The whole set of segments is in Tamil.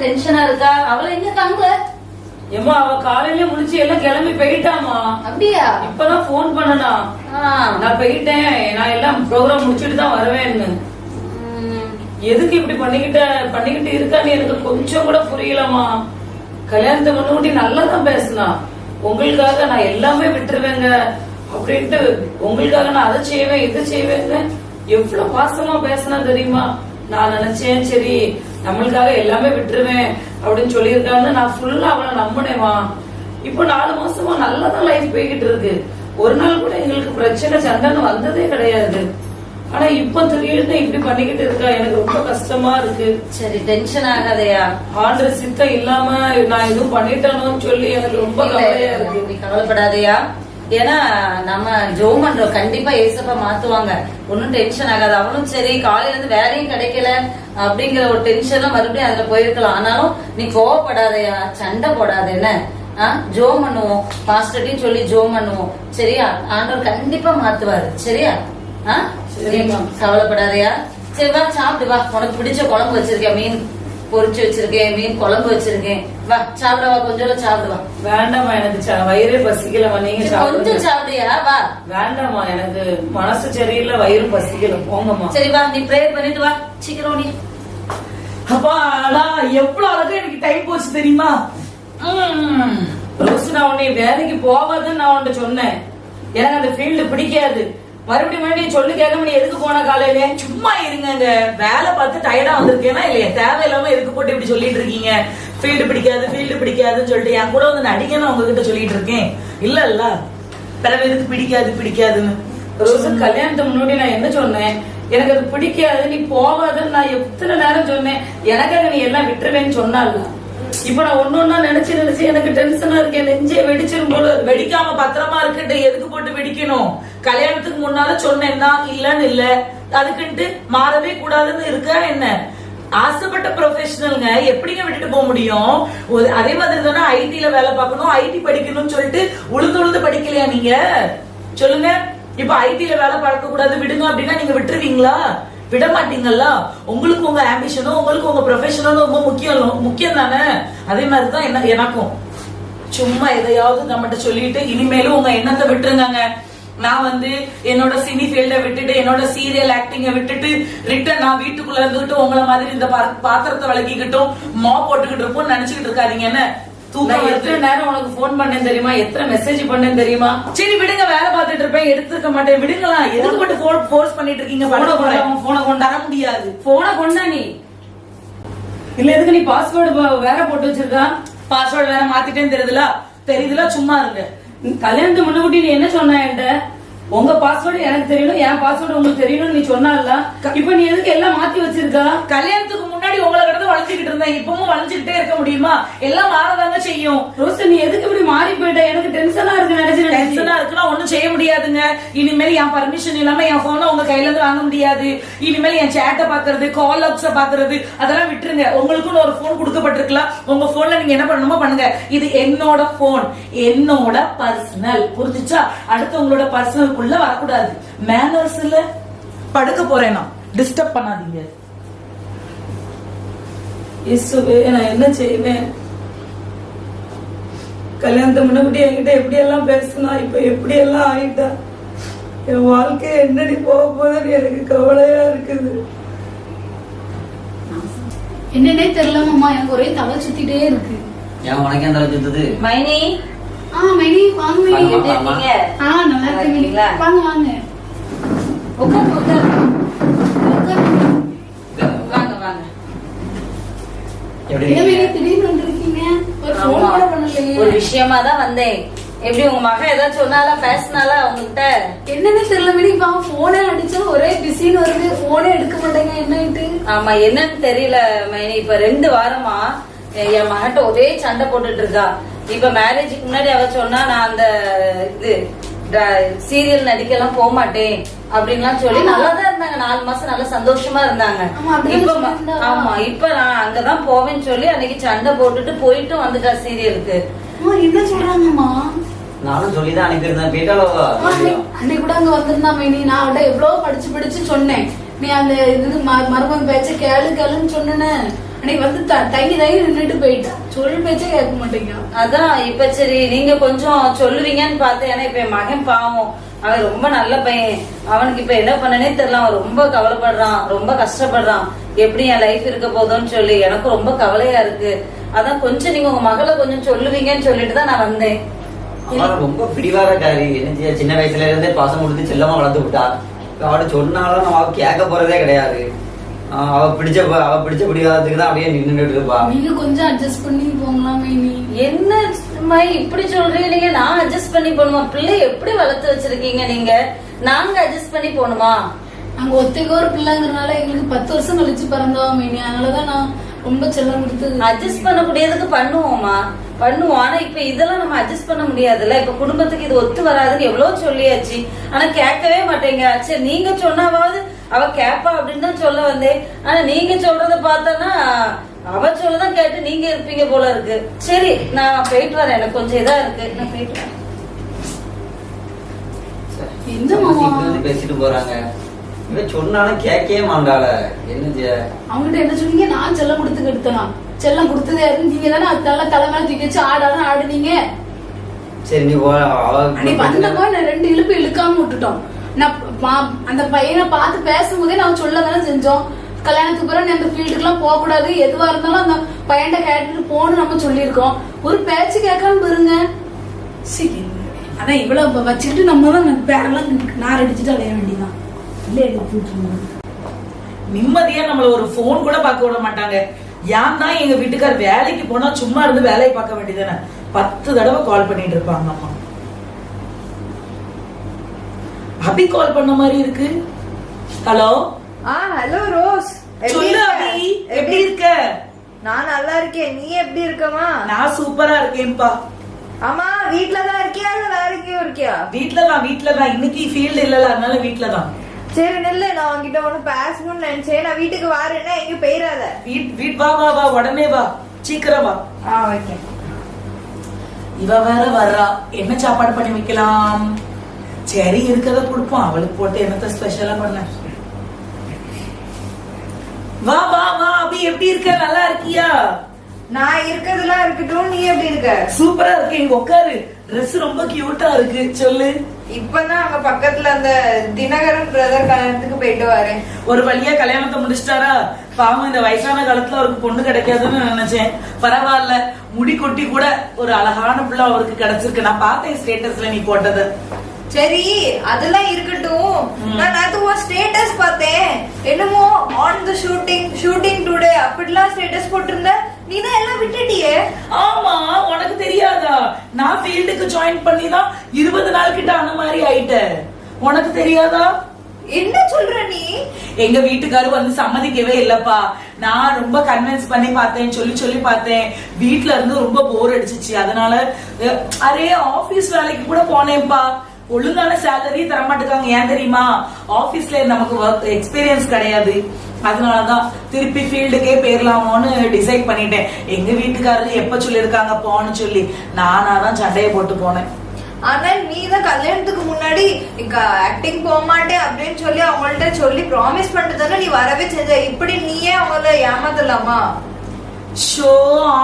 டென்ஷனா இருக்கா? அவளை எங்க காணல? ஏமா அவ காலையில முடிச்சு எல்லாம் கிளம்பி போயிட்டாமா. அப்படியா? இப்பதான் போன் பண்ணனா. நான் போயிட்டேன், நான் எல்லாம் ப்ரோக்ராம் முடிச்சிட்டு தான் வருவேன்னு. எதுக்கு இப்படி பண்ணிக்கிட்டு இருக்கான்னு எனக்கு கொஞ்சம் கூட புரியலமா. கல்யாணத்தை முன்னுக்கூட்டி நல்லாதான் பேசினா, உங்களுக்காக நான் எல்லாமே விட்டுருவேங்க அப்படின்ட்டு, உங்களுக்காக நான் அதை செய்வேன் இது செய்வேங்க எவ்வளவு பாசமா பேசினா தெரியுமா. நான் நினைச்சேன் சரி நம்மளுக்காக எல்லாமே விட்டுருவேன் அப்படின்னு சொல்லியிருக்கான்னு நான் ஃபுல்லா அவளை நம்பினேமா. இப்போ 4 மாசமா நல்லாதான் லைஃப் போய்கிட்டு இருக்கு. ஒரு நாள் கூட எங்களுக்கு பிரச்சனை சண்டைன்னு வந்ததே கிடையாது. ஆனா இப்ப திடீர்னு இப்படி பண்ணிக்கிட்டு இருக்கா, எனக்கு ரொம்ப கஷ்டமா இருக்கு. சரி டென்ஷன் ஆகாதையா. ஆர்டர் சித்தம் இல்லாம நான் எதுவும் பண்ணிட்டேனோன்னு சொல்லி எனக்கு ரொம்ப கவலையா இருக்கு. கவலைப்படாதையா, ஏன்னா நம்ம ஜோம் பண்றோம், கண்டிப்பா ஏசப்பா மாத்துவாங்க, ஒன்னும் டென்ஷன் ஆகாது. அவனும் சரி காலையில இருந்து வேலையும் கிடைக்கல அப்படிங்கிற ஒரு டென்ஷன்லாம் மறுபடியும் அதுல போயிருக்கலாம். ஆனாலும் நீ கோவப்படாதையா, சண்டை போடாத, என்ன ஜோம் பண்ணுவோம், பாஸ்டர்ட்டையும் சொல்லி ஜோம் பண்ணுவோம், சரியா? ஆண்டவர் கண்டிப்பா மாத்துவாரு, சரியா? கவலைப்படாதையா. சரி வா சாப்பிட்டு வா, உனக்கு பிடிச்ச குழம்பு வச்சிருக்கேன், மீன் பொரிச்சு வச்சிருக்கேன், மீன் குழம்பு வச்சிருக்கேன், வா சாப்பிடவா, கொஞ்சம் சாப்பிடுவா. வேண்டாமா, எனக்கு வயிறே பசிக்கலமா, நீங்க கொஞ்சம் சாப்பிடுயா, வா. வேண்டாமா, எனக்கு மனசு சரியில்லை, வயிறு பசிக்கல, போங்கம்மா. சரி வா, நீ ப்ரேயர் பண்ணிட்டு வா, சீக்கிரம் நீ. அப்பாடா எவ்வளவு அழகா எனக்கு டைம் போச்சு தெரியுமா. ரோஸ், நான் உன்னை வேலைக்கு போவாதுன்னு நான் உன்கிட்ட சொன்னேன். எனக்கு அந்த ஃபீல்டு பிடிக்காது. மறுபடியும் சொல்லு கேட்க நீ எதுக்கு போன காலையில? சும்மா இருங்க, வேலை பார்த்து டயர்டா வந்திருக்கேன்னா இல்லையா, தேவையில்லாம எதுக்கு போட்டு இப்படி சொல்லிட்டு இருக்கீங்க? ஃபீல்டு பிடிக்காதுன்னு சொல்லிட்டு என் கூட வந்து நடிகன்னு உங்ககிட்ட சொல்லிட்டு இருக்கேன். இல்ல பிறகு எதுக்கு பிடிக்காதுன்னு. ரோஸ், கல்யாணத்துக்கு முன்னாடி நான் என்ன சொன்னேன்? எனக்கு அது பிடிக்காது, நீ போகாதுன்னு நான் எத்தனை நேரம் சொன்னேன். எனக்காக நீ எல்லாம் விட்டுருவேன்னு சொன்னால. இப்ப நான் ஒன்னொன்னா நினைச்சு எனக்கு டென்ஷனா இருக்கேன், நெஞ்சே வெடிச்சிரும் போல. வெடிக்காம பத்திரமா இருக்கட்டு, எதுக்கு போட்டு வெடிக்கணும்? கல்யாணத்துக்கு முன்னால சொன்னேன்னா இல்லன்னு இல்ல, அதுக்குன்ட்டு மாறவே கூடாதுன்னு இருக்கா என்ன? ஆசைப்பட்ட ப்ரொஃபஷனல்ங்க எப்படிங்க விட்டுட்டு போக முடியும்? அதே மாதிரி தானே ஐடில வேலை பார்க்கணும், ஐடி படிக்கணும்னு சொல்லிட்டு உழுந்து படிக்கலையா நீங்க? சொல்லுங்க. இப்ப ஐடில வேலை பார்க்க கூடாது விடுங்க அப்படின்னா நீங்க விட்டுருவீங்களா? விட மாட்டீங்கல்ல. உங்களுக்கு உங்க ஆம்பிஷனும் உங்களுக்கு உங்க ப்ரொஃபஷனும் ரொம்ப முக்கியம் தானே. அதே மாதிரிதான் எனக்கும். சும்மா எதையாவது நம்மகிட்ட சொல்லிட்டு இனிமேலும் உங்க எண்ணத்தை விட்டுருங்க. நான் என்னோட சினி ஃபீல்ட விட்டுட்டு, என்னோட சீரியல் ஆக்டிங்க விட்டுட்டு ரிட்டன் நான் வீட்டுக்குள்ள இருந்துகிட்டு உங்களை மாதிரி இந்த பாத்திரத்தை விளக்கிக்கிட்டும் மா போட்டுக்கிட்டு இருப்போம் நினைச்சுக்கிட்டு இருக்காதீங்க. என்ன எத்தனை நேரம் உனக்கு போன் பண்ணேன் தெரியுமா, எத்தனை மெசேஜ் பண்ணேன் தெரியுமா? சரி விடுங்க, வேலை பார்த்துட்டு இருப்பேன், எடுத்துக்க மாட்டேன், விடுங்களா. எதுக்கு மட்டும் ஃபோர்ஸ் பண்ணிட்டு இருக்கீங்க? போனை கொண்டாட முடியாது. போனை கொண்டா நீ இல்ல, எதுக்கு நீ பாஸ்வேர்டு வேற போட்டு வச்சிருக்கா? பாஸ்வேர்டு வேற மாத்திட்டேன்னு தெரியுதுல, சும்மா இருங்க. கல்யாணத்துக்கு முன்னாடி நீ என்ன சொன்ன என்கிட்ட? உங்க பாஸ்வேர்டு எனக்கு தெரியணும், என் பாஸ்வேர்டு உங்களுக்கு தெரியணும் நீ சொன்னால. இப்ப நீ எதுக்கு எல்லாம் மாத்தி வச்சிருக்கா? கல்யாணத்துக்கு முன்னாடி உங்களை கிட்ட வளைஞ்சுக்கிட்டு இருந்தேன், இப்பவும் வளைஞ்சுக்கிட்டே இருக்க முடியுமா? எல்லாம் மாறதாங்க செய்யும். ரோஸ், நீ எதுக்கு இப்படி மாறி போயிட்ட? எனக்கு டென்ஷனா இருக்கு. டென்ஷனா இருக்குன்னா ஒண்ணும் செய்ய முடியாதுங்க. இனிமேல் என் பர்மிஷன் இல்லாம என் போனை உங்க கையில இருந்து வாங்க முடியாது. இனிமேல் என் சேட்டை பாக்குறது, கால் லாக்ஸ பாக்குறது அதெல்லாம் விட்டுருங்க. உங்களுக்குன்னு ஒரு போன் கொடுக்கப்பட்டிருக்கலாம், உங்க போன்ல நீங்க என்ன பண்ணணுமோ பண்ணுங்க. இது என்னோட போன், என்னோட பர்சனல், புரிஞ்சுச்சா? அடுத்து உங்களோட பர்சனல் உள்ள வரக்கூடாது. மேனர்ஸ் இல்ல. படுக்க போறேன், நான் டிஸ்டர்ப் பண்ணாதீங்க. இயேசுவே, நான் என்ன செய்வேன்? கல்யாணத்துக்கு முன்னாடி என்கிட்ட எப்படி எல்லாம் பேசினா, இப்ப எப்படி எல்லாம் ஆயிட்டா. என் வாழ்க்கை என்னடி போக போதுன்னு எனக்கு கவலையா இருக்குது. என்னன்னே தெரியலமாமா, எனக்கு ஒரே தலை சுத்திட்டே இருக்கு. ஏன் உனக்கு தலை சுத்துது? மைனி, மைனி வாங்க. மைனி எப்படி இருக்கீங்க? நல்லா இருக்கீங்க. வாங்க வாங்க, உட்காருங்க. வாங்க வாங்க. திடீர்னு வந்திருக்கீங்க, ஒரு ஃபோன் கூட பண்ணலையே. ஒரு விஷயமா தான் வந்தேன். எப்படி உங்க மகன் ஏதாவது சொன்னாலா, பேசினாலா உங்ககிட்ட? என்னன்னு தெரியல மைனி, போனே அடிச்சா ஒரே பிஸின்னு வருது, போனே எடுக்க மாட்டேங்க. என்னன்ட்டு? ஆமா, என்னன்னு தெரியல மைனி. இப்ப 2 வாரமா என் மகன்கிட்ட ஒரே சண்டை போட்டுட்டு இருக்கா. இப்ப மேரேஜுக்கு முன்னாடி அவ சொன்னா நான் அந்த சீரியல் நடிக்கலாம் போக மாட்டேன் அப்படின்லாம் சொல்லி நல்லாதான் இருந்தாங்க. 4 மாசம் நல்லா சந்தோஷமா இருந்தாங்க. இப்ப நான் அங்கதான் போவேன்னு சொல்லி அன்னைக்கு சண்டை போட்டுட்டு போயிட்டு வந்துட்டா சீரியலுக்கு. என்ன சொல்றாங்கம்மா? நானும் சொல்லிதான் அனுப்பியிருந்தேன். போயிட்டாலவா? அன்னைக்கு கூட அங்க வந்திருந்தா மைனி. நான் அவட்ட எவ்வளவு படிச்சு சொன்னேன், நீ அந்த இது மருமகன் பேச்ச கேளுன்னு சொன்னேன்னு. அன்னைக்கு வந்து தங்கி நின்றுட்டு போயிட்டான். சொல் பேச்சே கேட்க மாட்டேங்க. அதான் இப்ப சரி நீங்க கொஞ்சம் சொல்லுவீங்கன்னு பார்த்தேன். ஏன்னா இப்ப என் மகன் பாவம், அவன் ரொம்ப நல்ல பையன். அவனுக்கு இப்ப என்ன பண்ணனே தெரியல. அவன் ரொம்ப கவலைப்படுறான், ரொம்ப கஷ்டப்படுறான். எப்படி என் லைஃப் இருக்க போதும்னு சொல்லி எனக்கு ரொம்ப கவலையா இருக்கு. அதான் கொஞ்சம் நீங்க உங்க மகளை கொஞ்சம் சொல்லுவீங்கன்னு சொல்லிட்டு தான் நான் வந்தேன். ரொம்ப பிடிவாரக்காரி. என்ன சின்ன வயசுல இருந்தே பாசம் கொடுத்து செல்லமா வளர்த்து விட்டா. அவட சொன்னாலும் நம்ம கேட்க போறதே கிடையாது. அவ பிடிச்ச பிடிவாதத்துக்கு தான் அப்படியே நின்றுட்டு இருப்பா. நீங்க கொஞ்சம் அட்ஜஸ்ட் பண்ணி போங்களாமே. நீ என்ன இப்படி சொல்றீங்க? நான் அட்ஜஸ்ட் பண்ணி போகணுமா? பிள்ளை எப்படி வளர்த்து வச்சிருக்கீங்க நீங்க? நாங்க அட்ஜஸ்ட் பண்ணி போகணுமா? நாங்க ஒத்தைக்கு ஒரு பிள்ளைங்கிறனால எங்களுக்கு 10 வருஷம் கழிச்சு பிறந்தவா மீனி. அதனாலதான் நான் ரொம்ப செல்லம் கொடுத்து அட்ஜஸ்ட் பண்ணக்கூடியதுக்கு பண்ணுவோமா? பண்ணுவோம். ஆனா இப்ப இதெல்லாம் நம்ம அட்ஜஸ்ட் பண்ண முடியாதுல்ல. இப்ப குடும்பத்துக்கு இது ஒத்து வராதுன்னு எவ்வளவு சொல்லியாச்சு. ஆனா கேட்கவே மாட்டேங்க. சரி நீங்க சொன்னாவது அவ கேப்பா அப்படின்னு தான் சொல்ல வந்தேன். ஆனா நீங்க சொல்றத பார்த்தோன்னா அவ சொல்லதான் கேட்டு நீங்க இருப்பீங்க போல இருக்கு. சரி நான் போயிட்டு வரேன். எனக்கு கொஞ்சம் இதா இருக்கு. நான் போயிட்டு வரேன். எந்த மாமா பேசிட்டு போறாங்க. இவன் சொன்னாலும் கேட்கவே மாட்டாள. என்ன அவங்ககிட்ட என்ன சொன்னீங்க? நான் செல்லம் கொடுத்து எடுத்தனா? செல்லம் கொடுத்ததே நீங்க தானே. அதனால தலைமையில தூக்கி வச்சு ஆடாதான் ஆடுனீங்க. சரி நீ வந்தப்போ நான் 2 இழுப்பு இழுக்காம விட்டுட்டோம். நான் அந்த பையனை பார்த்து பேசும்போதே நான் சொல்ல தானே செஞ்சோம். கல்யாணத்துக்கு பிறகு அந்த ஃபீல்டுக்கு எல்லாம் போக கூடாது, எதுவா இருந்தாலும் அந்த பையன்ட கேட்டுட்டு போன்னு நம்ம சொல்லியிருக்கோம். ஒரு பேச்சு கேட்காம பாருங்க. சரி அதான் இவ்வளவு வச்சுக்கிட்டு நம்ம தான் பேரெல்லாம் நார் அடிச்சுட்டு அலைய வேண்டியதான். நிம்மதியா நம்மள ஒரு போன் கூட பார்க்க விட மாட்டாங்க. ஏன் தான் எங்க வீட்டுக்கார் வேலைக்கு போனா சும்மா இருந்து வேலையை பார்க்க வேண்டியதானே. 10 தடவை கால் பண்ணிட்டு இருப்பாங்க அம்மா. அபி கால் பண்ண மாதிரி இருக்கு. ஹலோ. Hello rose. சொல்லு அபி, எப்படி இருக்க? நான் நல்லா இருக்கேன். நீ எப்படி இருக்கமா? நான் சூப்பரா இருக்கேன்பா. ஆமா, வீட்லதான் இருக்கியா இல்ல வேற எங்கேயும் இருக்கியா? வீட்லதான். இன்னைக்கு ஃபீல்டு இல்லல, அதனால வீட்லதான். சரி நில்லு, நான் உன்கிட்ட ஒண்ணு பேசணும்னு நினைச்சேன். நான் வீட்டுக்கு வரேன்னா எங்க போயிடாத. வீட் வா உடனே வா, சீக்கிரம் வா. ஓகே. இவ வேற வர்றா. என்ன சாப்பாடு பண்ணி வைக்கலாம்? சரி இருக்கத கொடுப்போம். அவளுக்கு போட்டு என்னத்த ஸ்பெஷலா பண்ண. வா அபி, எப்படி இருக்க? நல்லா இருக்கியா? நான் இருக்கிறதுலாம் இருக்கட்டும், நீ எப்படி இருக்க? சூப்பரா இருக்கு. இங்க உட்காரு. ட்ரெஸ் ரொம்ப கியூட்டா இருக்கு. சொல்லு. இப்பதான் அங்க பக்கத்துல அந்த தினகரன் பிரதர் கல்யாணத்துக்கு போயிட்டு வரேன். ஒரு வழியா கல்யாணத்தை முடிச்சிட்டாரா? பாவம், இந்த வயசான காலத்துல அவருக்கு பொண்ணு கிடைக்காதுன்னு நினைச்சேன். பரவாயில்ல, முடி கொட்டி கூட ஒரு அழகான பிள்ளை அவருக்கு கிடைச்சிருக்கு. நான் பார்த்தேன் ஸ்டேட்டஸ்ல நீ போட்டது. சரி அதெல்லாம் இருக்கட்டும். நான் நேத்து ஒரு ஸ்டேட்டஸ் பார்த்தேன். என்னமோ ஆன் தி ஷூட்டிங் டுடே அப்படிலாம் ஸ்டேட்டஸ் போட்டிருந்த. நீ தான் எல்லாம் விட்டுட்டியே. ஆமா, உனக்கு தெரியாதா? நான் ஃபீல்டுக்கு ஜாயின் பண்ணி தான் 20 நாள் கிட்ட ஆன மாதிரி ஆயிட்டேன். உனக்கு தெரியாதா? என்ன சொல்ற நீ? எங்க வீட்டுக்காரு வந்து சம்மதிக்கவே இல்லப்பா. நான் ரொம்ப கன்வின்ஸ் பண்ணி பார்த்தேன், சொல்லி பார்த்தேன். வீட்டுல இருந்து ரொம்ப போர் அடிச்சிச்சு. அதனால அரே ஆபீஸ் வேலைக்கு கூட போனேன்ப்பா. ஒழுங்கான சேலரி தரமாட்டுக்காங்க. ஏன் தெரியுமா? ஆபீஸ்ல நமக்கு ஒர்க் எக்ஸ்பீரியன்ஸ் கிடையாது. அதனாலதான் திருப்பி ஃபீல்டுக்கே போயிடலாமோன்னு டிசைட் பண்ணிட்டேன். எங்க வீட்டுக்காரரு எப்ப சொல்லிருக்காங்க போன்னு சொல்லி நானாதான் சண்டையை போட்டு போனேன். ஆனா நீ தான் கல்யாணத்துக்கு முன்னாடி ஆக்டிங் போக மாட்டேன் அப்படின்னு சொல்லி அவங்கள்ட்ட சொல்லி ப்ராமிஸ் பண்ணிட்டு நீ வரவே செஞ்ச. இப்படி நீயே அவங்கள ஏமாத்தலாமா? ஷோ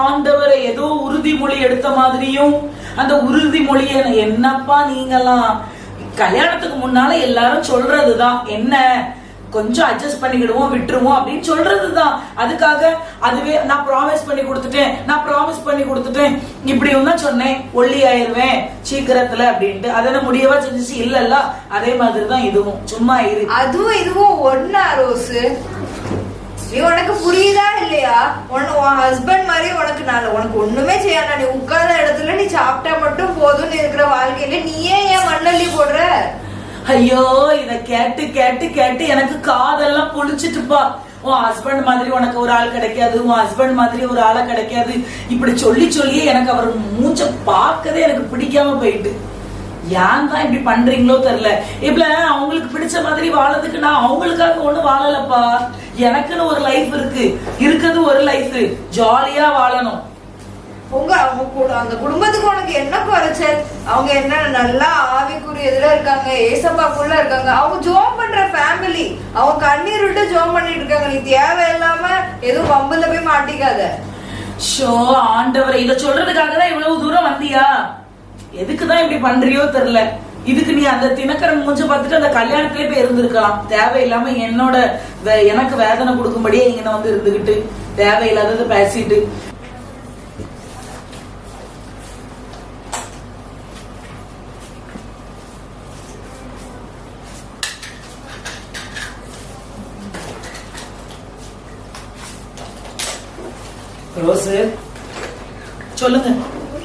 ஆண்டவரை, ஏதோ உறுதிமொழி எடுத்த மாதிரியும் அந்த உறுதிமொழிய என்னப்பா நீங்கெல்லாம் கல்யாணத்துக்கு முன்னால எல்லாரும் சொல்றதுதான். என்ன கொஞ்சம் அட்ஜஸ்ட் பண்ணிக்கிடுவோம், விட்டுருவோம் அப்படின்னு சொல்றதுதான். அதுக்காக அதுவே நான் ப்ராமிஸ் பண்ணி கொடுத்துட்டேன் இப்படியும் தான் சொன்னேன், ஒல்லி ஆயிருவேன் சீக்கிரத்துல அப்படின்ட்டு. அதை முடியவா செஞ்சிச்சு? இல்லல்ல, அதே மாதிரிதான் இதுவும். சும்மா இரு. அதுவும் இதுவும் ஒன்னா ரோஸ்? நீ உனக்கு புரியுதா இல்லையா? உன் ஹஸ்பண்ட் மாதிரி உனக்கு ஒண்ணுமே செய்யாத. நீ உட்கார்ந்த இடத்துல நீ சாப்பிட்டா மட்டும் போதும்னு இருக்கிற வாழ்க்கையில நீயே ஏன் மண்ணள்ளி போடுற? ஐயோ, இத கேட்டு கேட்டு கேட்டு எனக்கு காதெல்லாம் புளிச்சிட்டுப்பா. உன் ஹஸ்பண்ட் மாதிரி உனக்கு ஒரு ஆள் கிடைக்காது, உன் ஹஸ்பண்ட் மாதிரி ஒரு ஆளை கிடைக்காது, இப்படி சொல்லியே எனக்கு அவர் மூஞ்ச பார்க்கதே எனக்கு பிடிக்காம போயிட்டு. ஏன் தான் இப்படி பண்றீங்களோ தெரியல. இப்ப அவங்களுக்கு பிடிச்ச மாதிரி வாழறதுக்கு நான் அவங்களுக்காக ஒண்ணு வாழலப்பா. எனக்குன்னு ஒரு லைஃப் இருக்கு. இருக்கிறது ஒரு லைஃப், ஜாலியா வாழணும். அந்த குடும்பத்துக்கு உனக்கு என்ன குறைச்சல்? அவங்க என்ன நல்லா ஆவிக்குரியதுல இருக்காங்க, ஏசப்பாக்குள்ள இருக்காங்க. அவங்க ஜோம் பண்ற ஃபேமிலி, அவங்க கண்ணீர் விட்டு ஜோம் பண்ணிட்டு இருக்காங்க. நீ தேவையில்லாம எதுவும் வம்புல போய் மாட்டிக்காத. ஷோ ஆண்டவரை, இத சொல்றதுக்காக தான் இவ்வளவு தூரம் வந்தியா? எதுக்குதான் இப்படி பண்றியோ தெரியல. இதுக்கு நீ அந்த தினக்கரன் மூஞ்ச பார்த்துட்டு அந்த கல்யாணத்திலே போய் இருந்திருக்கலாம். தேவையில்லாம எனக்கு வேதனை கொடுக்கும்படியே இங்க வந்து இருந்துகிட்டு தேவையில்லாதது பேசிட்டு. ரோஸு, சொல்லுங்க.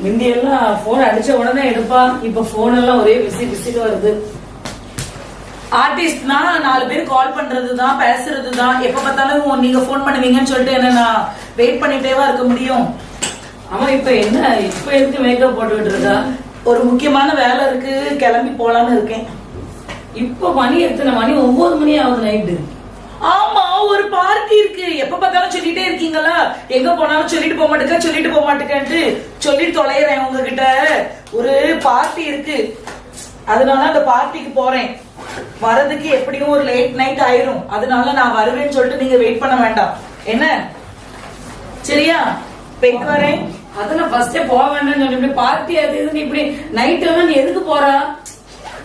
முந்தி எல்லாம் போன் அடிச்ச உடனே எடுப்பா, இப்ப போன் எல்லாம் ஒரே பிஸிட்டு வருது. ஆர்டிஸ்ட்னா 4 பேர் கால் பண்றதுதான், பேசுறதுதான். எப்ப பார்த்தாலும் நீங்க போன் பண்ணுவீங்கன்னு சொல்லிட்டு என்ன நான் வெயிட் பண்ணிட்டேவா இருக்க முடியும்? ஆமா, இப்ப எதுக்கு மேக்கப் போட்டுக்கிட்டு இருக்கா? ஒரு முக்கியமான வேலை இருக்கு, கிளம்பி போலான்னு இருக்கேன். இப்ப மணி எத்தனை மணி? 9 மணி ஆகுது நைட்டு. ஆமா, ஒரு பார்ட்டி இருக்கு. எப்ப பார்த்தாலும் சொல்லிட்டே இருக்கீங்களா, எங்க போனாலும் சொல்லிட்டு போக மாட்டேன்ட்டு சொல்லிட்டு தொலைறேன் உங்ககிட்ட. ஒரு பார்ட்டி இருக்கு, அதனால அந்த பார்ட்டிக்கு போறேன். வரதுக்கு எப்படியும் ஒரு லேட் நைட் ஆயிரும். அதனால நான் வருவேன்னு சொல்லிட்டு நீங்க வெயிட் பண்ண வேண்டாம் என்ன? சரியா? போயிட்டு வரேன். அதெல்லாம் ஃபர்ஸ்டே போக வேண்டாம்னு சொல்லி பார்ட்டி அது இதுன்னு இப்படி நைட் எல்லாம் நீ எதுக்கு போறா?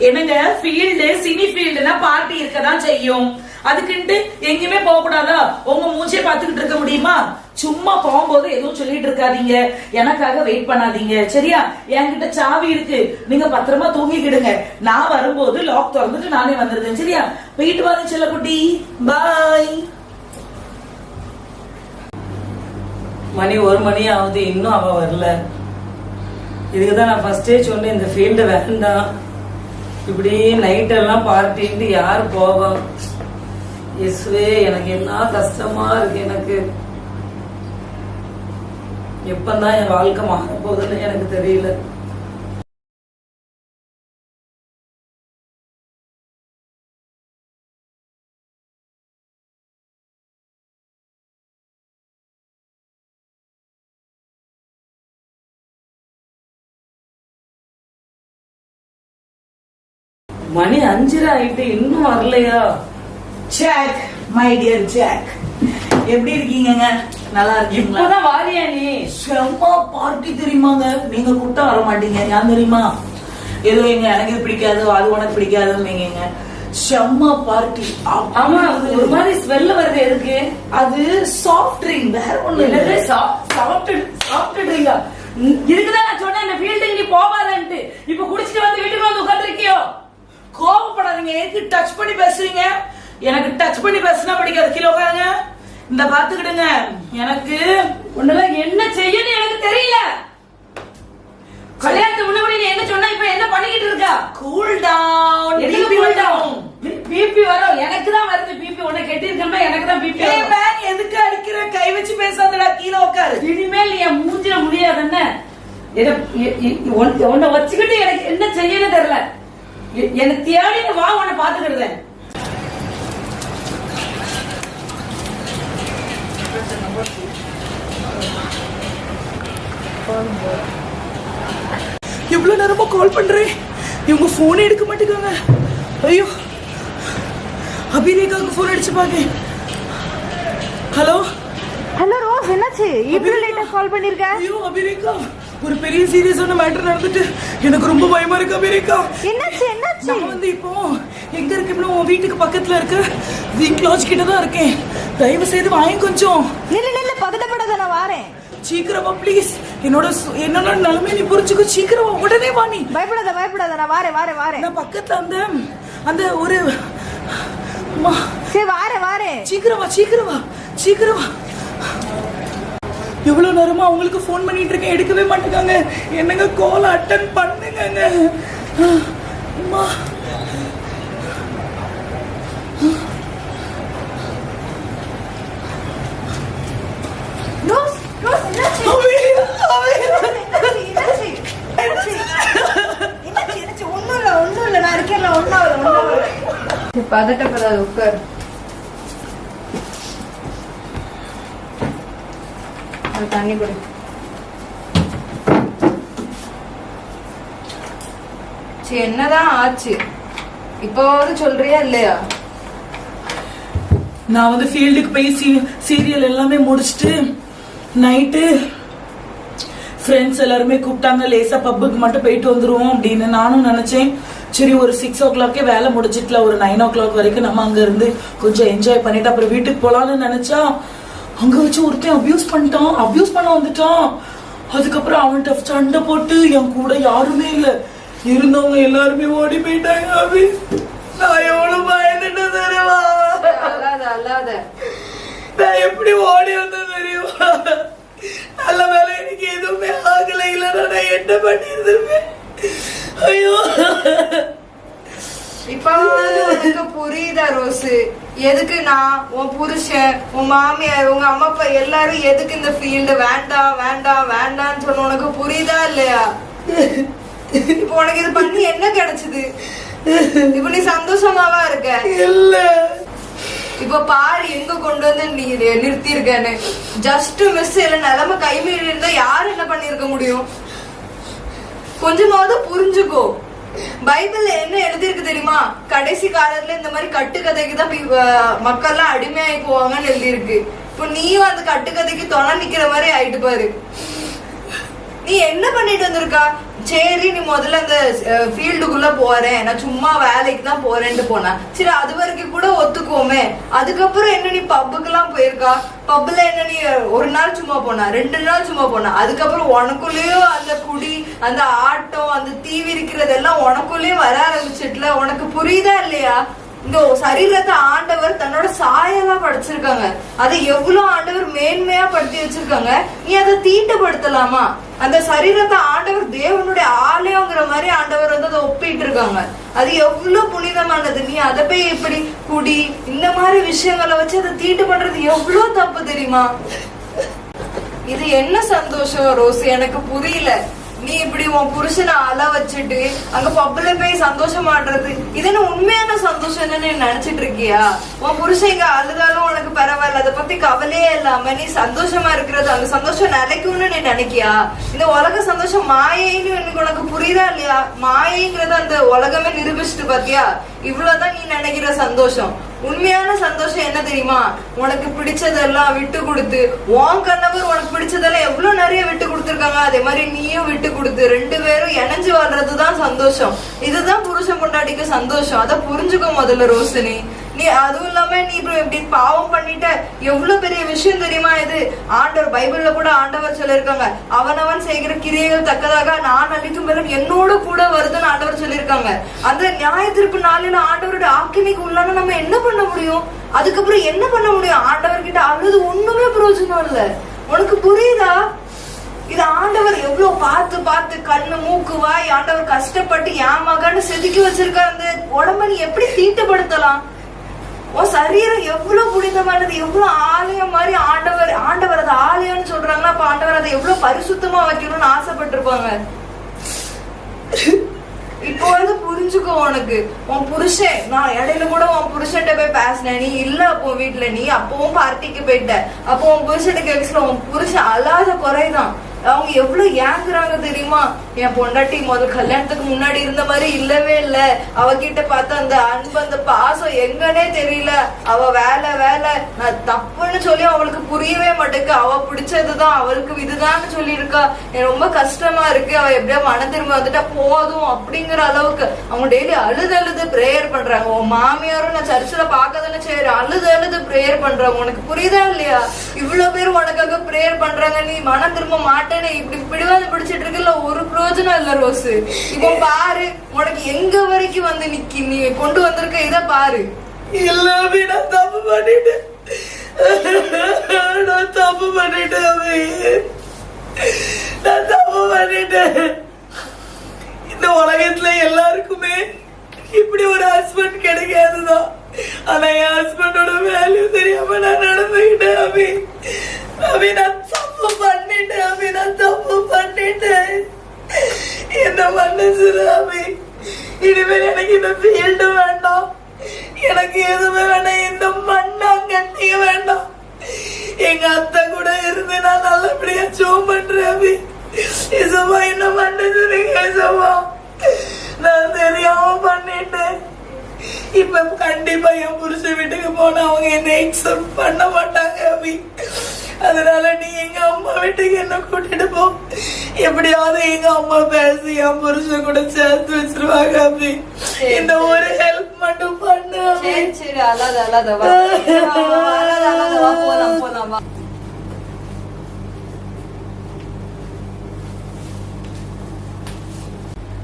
என்னங்க, ஃபீல்டு சினி ஃபீல்டுனா பார்ட்டி இருக்கதான் செய்யும். அதுக்குன்ட்டு எங்கேயுமே போக கூடாதா? உங்க மூச்சே பாத்துக்கிட்டு இருக்க முடியுமா? சும்மா போகும்போது எதுவும் சொல்லிட்டு இருக்காதீங்க, எனக்காக வெயிட் பண்ணாதீங்க. சரியா? என்கிட்ட சாவி இருக்கு, நீங்க பத்திரமா தூங்கிக்கிடுங்க. நான் வரும்போது லாக் திறந்துட்டு நானே வந்துருந்தேன். சரியா? போயிட்டு வாங்க செல்லக்குட்டி, பாய். மணி 1 மணி ஆகுது, இன்னும் அவ வரல. இதுக்குதான் நான் ஃபர்ஸ்டே சொன்னேன், இந்த ஃபீல்டு வேண்டாம். இப்படி நைட் எல்லாம் பார்ட்டின்ட்டு யாரு போவா? இயேசுவே, எனக்கு என்ன கஷ்டமா இருக்கு. எனக்கு எப்பதான் என் வாழ்க்கை மாற போகுதுன்னு எனக்கு தெரியல. மணி 5:30 ஆயிட்டு, இன்னும் வரலையா? ஜாக், மை டியர் ஜாக், எப்படி இருக்கீங்க? நல்லா இருக்கீங்களா? இப்பதான் வாரியா நீ? செம்ம பார்ட்டி தெரியுமாங்க. நீங்க கூட்ட வர மாட்டீங்க, ஏன் தெரியுமா? ஏதோ எனக்கு இது பிடிக்காது, அது உனக்கு பிடிக்காதுன்னு செம்ம பார்ட்டி. ஆமா, ஒரு மாதிரி ஸ்மெல் வருது. எதுக்கு? அது சாஃப்ட் ட்ரிங்க், வேற ஒண்ணு இல்ல. சாப்பிட்டு ட்ரிங்கா? இதுக்குதான் நான் சொன்னேன் இந்த ஃபீல்டுக்கு நீ போவாதன்ட்டு. இப்ப குடிச்சிட்டு வந்து வீட்டுக்கு வந்து உட்காந்துருக்கியோ? கோபப்படாதீங்க, எதுக்கு டச் பண்ணி பேசுறீங்க? எனக்கு டச் பண்ணி பேசினா பிடிக்காது. கீழே உட்காருங்க, இந்த பாத்துக்கிடுங்க. எனக்கு உன்னெல்லாம் என்ன செய்யணும் எனக்கு தெரியல. கல்யாணத்துக்கு முன்னாடி நீ என்ன சொன்ன, இப்ப என்ன பண்ணிக்கிட்டு இருக்கா? Cool down. Cool down. BP வரும், எனக்கு தான் வருது பிபி. உன்னை கெட்டிருக்கா? எனக்கு தான் பிபி. எதுக்கு அடிக்கிற? கை வச்சு பேசாதடா, கீழே உட்காரு. இனிமேல் என் மூஞ்சில முடியாது. என்ன உன்னை வச்சுக்கிட்டு எனக்கு என்ன செய்யணும் தெரியல. எனக்கு தேடி வா, உன்னை பாத்துக்கிடுதேன். எவ்வளவு நேரமா கால் பண்றேன், இவங்க போன் எடுக்க மாட்டேங்காங்க. ஐயோ, அபிரேகாவுக்கு போன் அடிச்சு பாக்கேன். ஹலோ ஹலோ ரோஸ், என்னாச்சு? இவ்வளவு லேட்டா கால் பண்ணிருக்க? ஐயோ அபிரேகா, ஒரு பெரிய சீரியஸான மேட்டர் நடந்துட்டு எனக்கு ரொம்ப பயமா இருக்கு. அபிரேகா, என்னாச்சு? நான் இப்போ எங்க இருக்கேன்? உன் வீட்டுக்கு பக்கத்துல இருக்க விங்க் லாட்ஜ் கிட்ட தான் இருக்கேன். தயவு செய்து வாங்க கொஞ்சம். இல்ல பதட்டப்படாத, நான் வாரேன். சீக்கிரமா ப்ளீஸ். என்னோட நிலைமை நீ புரிஞ்சுக்கோ. சீக்கிரமா, உடனே வா. நீ பயப்படாத, நான் வாரேன். நான் பக்கத்துல அந்த ஒரு சரி, வாரேன். சீக்கிரம் வா. எவ்வளவு நேரமா அவங்களுக்கு போன் பண்ணிட்டு இருக்கேன், எடுக்கவே மாட்டேங்காங்க. என்னங்க, கால் அட்டன் பண்ணுங்க. அம்மா, ரோஸ், என்னாச்சு? ஒண்ணும் இல்ல, நான் இருக்கேன்ல. ஒண்ணும் பதட்டப்படாத, உட்கார். தண்ணி குடி. சரி என்னதான் ஆச்சு இப்போவாவது சொல்றியா இல்லையா? நான் வந்து ஃபீல்டுக்கு போய் சீரியல் எல்லாமே முடிச்சுட்டு நைட்டு ஃப்ரெண்ட்ஸ் எல்லாருமே கூப்பிட்டாங்க, லேசா பப்புக்கு மட்டும் போயிட்டு வந்துருவோம் அப்படின்னு. நானும் நினைச்சேன் சரி ஒரு 6 o'clock வேலை முடிச்சிட்டுல, ஒரு 9 o'clock வரைக்கும் நம்ம அங்க இருந்து கொஞ்சம் என்ஜாய் பண்ணிட்டு அப்புறம் வீட்டுக்கு போலான்னு நினைச்சா அங்க வச்சு ஒருத்தன் அபியூஸ் பண்ண வந்துட்டான். அதுக்கப்புறம் அவன்கிட்ட சண்டை போட்டு என் கூட யாருமே இல்ல, இருந்தவங்க எல்லாருமே ஓடி போயிட்டாங்க. அபி நான் எவ்வளவு பயந்துட்டு தெரியுமா? அல்லாத நான் எப்படி ஓடி வந்தேன் தெரியுமா? நல்ல வேலை எனக்கு எதுவுமே ஆகல, இல்லைன்னா நான் என்ன பண்ணிருந்திருப்பேன். ஐயோ இப்ப உனக்கு புரியுதா ரோஸ்? எதுக்கு நான் உன் புருஷன், உன் மாமியார், உங்க அம்மா அப்பா எல்லாரும் எதுக்கு இந்த ஃபீல்டு வேண்டாம் வேண்டாம் வேண்டாம்னு சொன்ன உனக்கு புரியுதா இல்லையா? இப்ப உனக்கு இது பண்ணி என்ன கிடைச்சது? இப்ப நீ சந்தோஷமாவா இருக்க? இல்ல இப்ப பாரு எங்க கொண்டு வந்து நீ நிறுத்தி இருக்கன்னு. ஜஸ்ட் மிஸ் இல்ல, நிலைமை கைமீறி இருந்தா யாரு என்ன பண்ணிருக்க முடியும்? கொஞ்சமாவது புரிஞ்சுக்கோ. பைபிள்ல என்ன எழுதிருக்கு தெரியுமா? கடைசி காலத்துல இந்த மாதிரி கட்டுக்கதைக்கு தான் மக்கள்லாம் அடிமையாகி போவாங்கன்னு எழுதிருக்கு. இப்ப நீயும் அந்த கட்டுக்கதைக்கு துணை நிக்கிற மாதிரி ஆயிட்டு பாரு. நீ என்ன பண்ணிட்டு வந்திருக்கா? சரி நீ முதல்ல அந்த ஃபீல்டுக்குள்ள போறேன், நான் சும்மா வேலைக்கு தான் போறேன்ட்டு போனா சரி, அது வரைக்கும் கூட ஒத்துக்கோமே. அதுக்கப்புறம் என்ன நீ பப்புக்கு எல்லாம் போயிருக்கா? பப்புல என்ன நீ ஒரு நாள் சும்மா போனா, 2 நாள் சும்மா போனா, அதுக்கப்புறம் உனக்குள்ளேயும் அந்த குடி, அந்த ஆட்டம், அந்த தீவிரிக்கிறது எல்லாம் உனக்குள்ளேயும் வர ஆரம்பிச்சிட்டுல. உனக்கு புரியுதா இல்லையா? இந்த சரீரத்தை ஆண்டவர் தன்னோட சாயலா படைச்சிருக்காங்க, அதை எவ்வளவு ஆண்டவர் மேன்மையா படுத்தி வச்சிருக்காங்க. நீ அதை தீட்டுப்படுத்தலாமா? அந்த சரீரத்தை ஆண்டவர் தேவனுடைய ஆலயங்கிற மாதிரி ஆண்டவர் வந்து அதை ஒப்பிட்டு இருக்காங்க. அது எவ்வளவு புனிதமானது. நீ அதை போய் எப்படி குடி இந்த மாதிரி விஷயங்களை வச்சு அதை தீட்டு பண்றது எவ்வளவு தப்பு தெரியுமா? இது என்ன சந்தோஷம் ரோஸ்? எனக்கு புரியல. நீ இப்படி உன் புருஷனை அழ வச்சுட்டு அங்க பப்புல போய் சந்தோஷமாடுறது இது என்ன உண்மையான சந்தோஷம் நீ நினைச்சிட்டு இருக்கியா? உன் புருஷன் இங்க அழுதாலும் உனக்கு பரவாயில்ல, அதை பத்தி கவலையே இல்லாம நீ சந்தோஷமா இருக்கிறது, அந்த சந்தோஷம் நிலைக்கும்னு நீ நினைக்கியா? இந்த உலக சந்தோஷம் மாயைன்னு எனக்கு உனக்கு புரியுதா இல்லையா? மாயைங்கிறத அந்த உலகமே நிரூபிச்சுட்டு பாத்தியா? இவ்வளவுதான் நீ நினைக்கிற சந்தோஷம். உண்மையான சந்தோஷம் என்ன தெரியுமா? உனக்கு பிடிச்சதெல்லாம் விட்டு கொடுத்து, உன் கணவர் உனக்கு பிடிச்சதெல்லாம் எவ்வளவு நிறைய விட்டு கொடுத்துருக்காங்க, அதே மாதிரி நீயும் விட்டு கொடுத்து 2 பேரும் இணைஞ்சு வாழ்றதுதான் சந்தோஷம். இதுதான் புருஷன் பொண்டாட்டிக்கு சந்தோஷம். அதை புரிஞ்சுக்கோ முதல்ல ரோசினி. நீ அதுவும் இல்லாம நீ இப்படி பாவம் பண்ணிட்ட, எவ்வளவு பெரிய விஷயம் தெரியுமா இது? ஆண்டவர் பைபிள்ல கூட ஆண்டவர் சொல்லியிருக்காங்க, அவனவன் செய்கிற கிரியைகள் தக்கதாக நான் அளிக்கும் பலன் என்னோட கூட வருதுன்னு ஆண்டவர் சொல்லியிருக்காங்க. அந்த நியாய தீர்ப்பு நாளில ஆண்டவருடைய ஆக்கினைக்கு உள்ளான நம்ம என்ன பண்ண முடியும்? அதுக்கப்புறம் என்ன பண்ண முடியும்? ஆண்டவர்கிட்ட அழுது ஒண்ணுமே பிரயோஜனம் இல்ல. உனக்கு புரியுதா? இது ஆண்டவர் எவ்வளவு பார்த்து பார்த்து கண்ணு மூக்கு வாய் ஆண்டவர் கஷ்டப்பட்டு என் மகன்னு செதுக்கி வச்சிருக்க அந்த உடம்ப நீ எப்படி தீட்டுப்படுத்தலாம்? உன் சரீரம் எவ்வளவு புனிதமானது, எவ்வளவு ஆலயம் மாதிரி ஆண்டவர் அதை ஆலயம்னு சொல்றாங்கன்னா அப்ப ஆண்டவர் அதை எவ்வளவு பரிசுத்தமா வைக்கணும்னு ஆசைப்பட்டிருப்பாங்க. இப்போ வந்து புரிஞ்சுக்கோ. உனக்கு உன் புருஷன், நான் இடையில கூட உன் புருஷன்ட்ட போய் பேசினேன், நீ இல்ல அப்போ வீட்டுல, நீ அப்பவும் பார்ட்டிக்கு போயிட்ட. அப்போ உன் புருஷனுக்கு கேட்கல, உன் புருஷன் அல்லாத குறைதான். அவங்க எவ்வளவு ஏங்குறாங்க தெரியுமா? என் பொண்டாட்டி முதல் கல்யாணத்துக்கு முன்னாடி இருந்த மாதிரி இல்லவே இல்ல, அவகிட்ட பார்த்தா அந்த அன்பு அந்த பாசம் எங்கன்னே தெரியல. அவ வேலை நான் தப்புன்னு சொல்லி அவளுக்கு புரியவே மாட்டேக்கு. அவ பிடிச்சதுதான் அவளுக்கு இதுதான்னு சொல்லி இருக்கா. எனக்கு ரொம்ப கஷ்டமா இருக்கு, அவ எப்படியா மன திரும்ப வந்துட்டா போதும் அப்படிங்கிற அளவுக்கு அவங்க டெய்லி அழுது பிரேயர் பண்றாங்க. உன் மாமியாரும் நான் சர்ச்சில் பார்க்கதானே சரி, அழுது பிரேயர் பண்றாங்க. உனக்கு புரியுதா இல்லையா? இவ்வளவு பேர் உனக்காக பிரேயர் பண்றாங்க, நீ மனம் திரும்ப மாட்டேன்னு இப்படி பிடிவாத பிடிச்சிட்டு இருக்குல்ல, ஒரு பிரயோஜனம் இல்ல ரோஸ். இப்போ பாரு உனக்கு எங்க வரைக்கும் வந்து நீ கொண்டு வந்திருக்க, இத பாரு. எல்லாமே நான் தப்பு பண்ணிட்டேன், நான் தப்பு பண்ணிட்டேன். இந்த உலகத்துல எல்லாருக்குமே இப்படி ஒரு ஹஸ்பண்ட் கிடைக்காதுதான். ஆனா என் ஹஸ்பண்டோட வேல்யூ தெரியாம நான் நடந்துகிட்டேன். அபி நான் தப்பு பண்ணிட்டேன். என்ன மன்னிச்சிரு அபி. இனிமேல் எனக்கு இந்த ஃபீல்டு வேண்டாம், எனக்கு எதுவுமே வேண்டாம், இந்த மண்ணாங்கட்டியும் வேண்டாம். எங்க அத்தை கூட இருந்து நான் நல்லபடியா ஜோம் பண்றேன் அபி. இசமா என்ன மன்னிச்சிருங்க இசமா. நான் இப்ப கண்டிப்பா என் புருஷன் வீட்டுக்கு போனா அவங்க என்ன எக்ஸப்ட் பண்ண மாட்டாங்க அபி. அதனால நீ எங்க அம்மா வீட்டுக்கு என்ன கூட்டிட்டு போ. எப்படியாவது எங்க அம்மா பேசி என் புருஷன் கூட சேர்த்து வச்சிருவாங்க அபி. இந்த ஒரு ஹெல்ப் மட்டும் பண்ணு அபி. சரி சரி அல்லாத வா போலாம் வா.